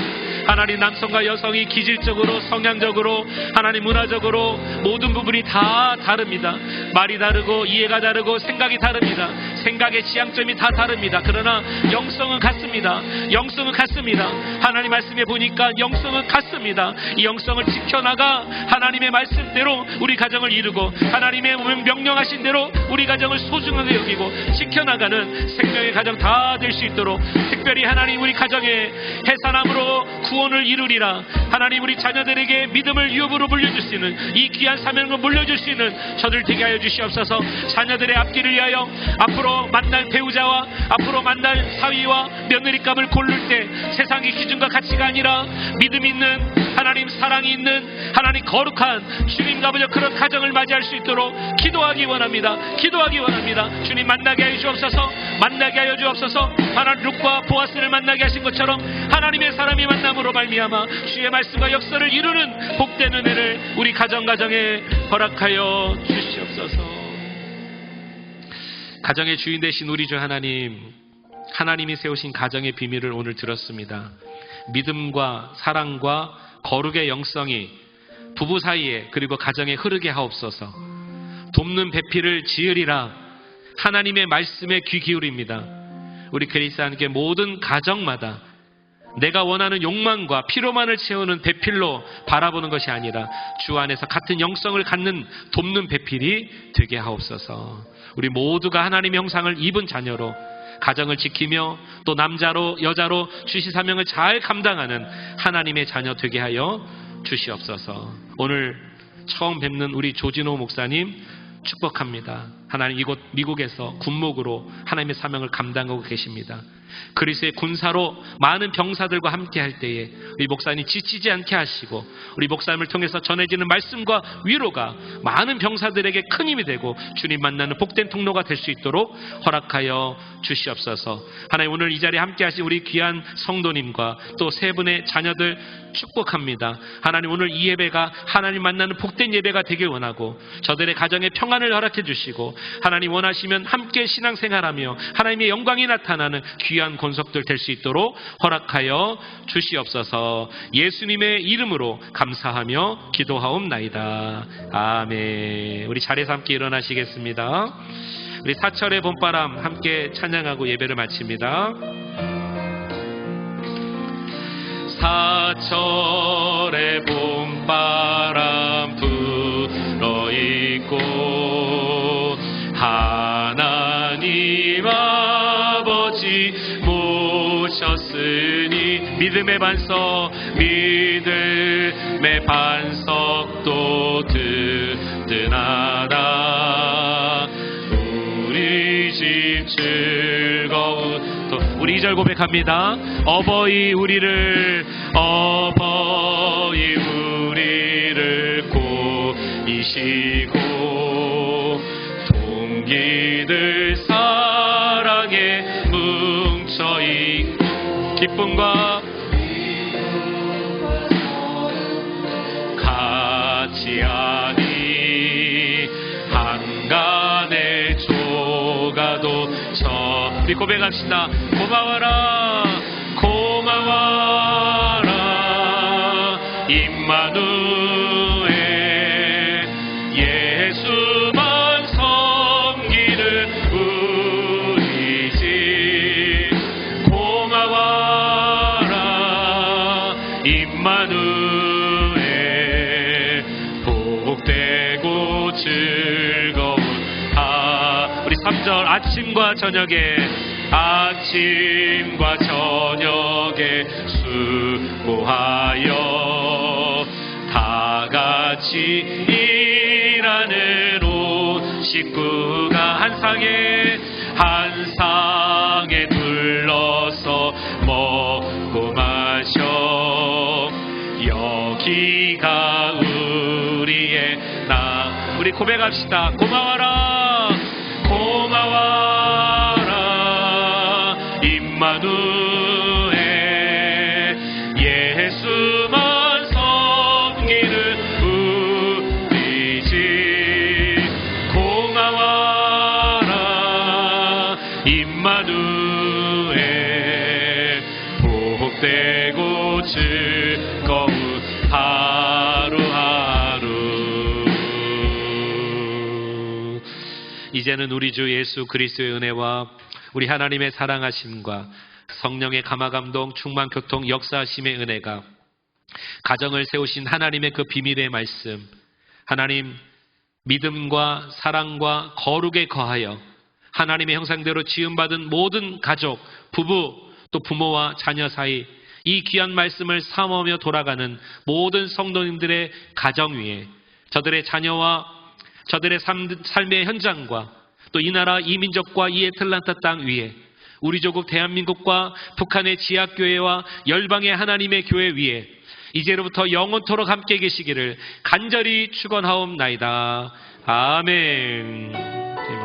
A: 하나님 남성과 여성이 기질적으로 성향적으로 하나님 문화적으로 모든 부분이 다 다릅니다. 말이 다르고 이해가 다르고 생각이 다릅니다. 생각의 지향점이 다 다릅니다. 그러나 영성은 같습니다. 영성은 같습니다. 하나님 말씀에 보니까 영성은 같습니다. 이 영성을 지켜나가 하나님의 말씀대로 우리 가정을 이루고 하나님의 명령하신 대로 우리 가정을 소중하게 여기고 지켜나가는 생명의 가정 다 될 수 있도록 특별히 하나님 우리 가정에 해산함으로 구원을 이루리라. 하나님 우리 자녀들에게 믿음을 유업으로 물려줄 수 있는 이 귀한 사명을 물려줄 수 있는 저들 되게 하여 주시옵소서. 자녀들의 앞길을 위하여 앞으로 만날 배우자와 앞으로 만날 사위와 며느리감을 고를 때 세상의 기준과 가치가 아니라 믿음 있는 하나님 사랑이 있는 하나님 거룩한 주님과 아버지 그런 가정을 맞이할 수 있도록 기도하기 원합니다. 기도하기 원합니다. 주님 만나게 하여 주옵소서. 만나게 하여 주옵소서. 하나님 룻과 보아스를 만나게 하신 것처럼 하나님의 사람이 만남으로 말미암아 주의 말씀과 역사를 이루는 복된 은혜를 우리 가정에 허락하여 주시옵소서. 가정의 주인 되신 우리 주 하나님이 세우신 가정의 비밀을 오늘 들었습니다. 믿음과 사랑과 거룩의 영성이 부부 사이에 그리고 가정에 흐르게 하옵소서. 돕는 배필을 지으리라. 하나님의 말씀에 귀 기울입니다. 우리 그리스도인께 모든 가정마다 내가 원하는 욕망과 피로만을 채우는 배필로 바라보는 것이 아니라 주 안에서 같은 영성을 갖는 돕는 배필이 되게 하옵소서. 우리 모두가 하나님의 형상을 입은 자녀로 가정을 지키며 또 남자로 여자로 주시 사명을 잘 감당하는 하나님의 자녀 되게 하여 주시옵소서. 오늘 처음 뵙는 우리 조진호 목사님 축복합니다. 하나님 이곳 미국에서 군목으로 하나님의 사명을 감당하고 계십니다. 그리스도의 군사로 많은 병사들과 함께 할 때에 우리 목사님 지치지 않게 하시고 우리 목사님을 통해서 전해지는 말씀과 위로가 많은 병사들에게 큰 힘이 되고 주님 만나는 복된 통로가 될 수 있도록 허락하여 주시옵소서. 하나님 오늘 이 자리에 함께 하신 우리 귀한 성도님과 또 세 분의 자녀들 축복합니다. 하나님 오늘 이 예배가 하나님 만나는 복된 예배가 되길 원하고 저들의 가정에 평안을 허락해 주시고 하나님 원하시면 함께 신앙생활하며 하나님의 영광이 나타나는 귀한 권속들 될 수 있도록 허락하여 주시옵소서. 예수님의 이름으로 감사하며 기도하옵나이다. 아멘. 우리 자리에서 함께 일어나시겠습니다. 우리 사철의 봄바람 함께 찬양하고 예배를 마칩니다. 사철의 봄바람 불어있고 하나님 아버지 모셨으니 믿음의 반석도 든든하다. 우리 집 즐거운 또 우리 2절 고백합니다. 어버이 우리를 꼬이시고 동기들 사랑에 뭉쳐있고 기쁨과 같이 하니 한간의 조가도 우리 고백합시다. 고마워라 고마워라 임마누엘 예수만 섬기는 우리 집 고마워라 임마누엘 복되고 즐거운 우리 3절 아침과 저녁에 수고하여 다 같이 일하는 온 식구가 한 상에 둘러서 먹고 마셔 여기가 우리의 우리 고백합시다. 고마워라 임마누엘 예수만 섬기는 우리 집 고마워라 임마누엘 복되고 즐거운 하루하루. 이제는 우리 주 예수 그리스도의 은혜와 우리 하나님의 사랑하심과 성령의 감화감동 충만 교통 역사하심의 은혜가 가정을 세우신 하나님의 그 비밀의 말씀 하나님 믿음과 사랑과 거룩에 거하여 하나님의 형상대로 지음받은 모든 가족 부부 또 부모와 자녀 사이 이 귀한 말씀을 사모하며 돌아가는 모든 성도님들의 가정 위에 저들의 자녀와 저들의 삶의 현장과 또 이 나라 이 민족과 이 애틀란타 땅 위에 우리 조국 대한민국과 북한의 지하교회와 열방의 하나님의 교회 위에 이제로부터 영원토록 함께 계시기를 간절히 축원하옵나이다. 아멘.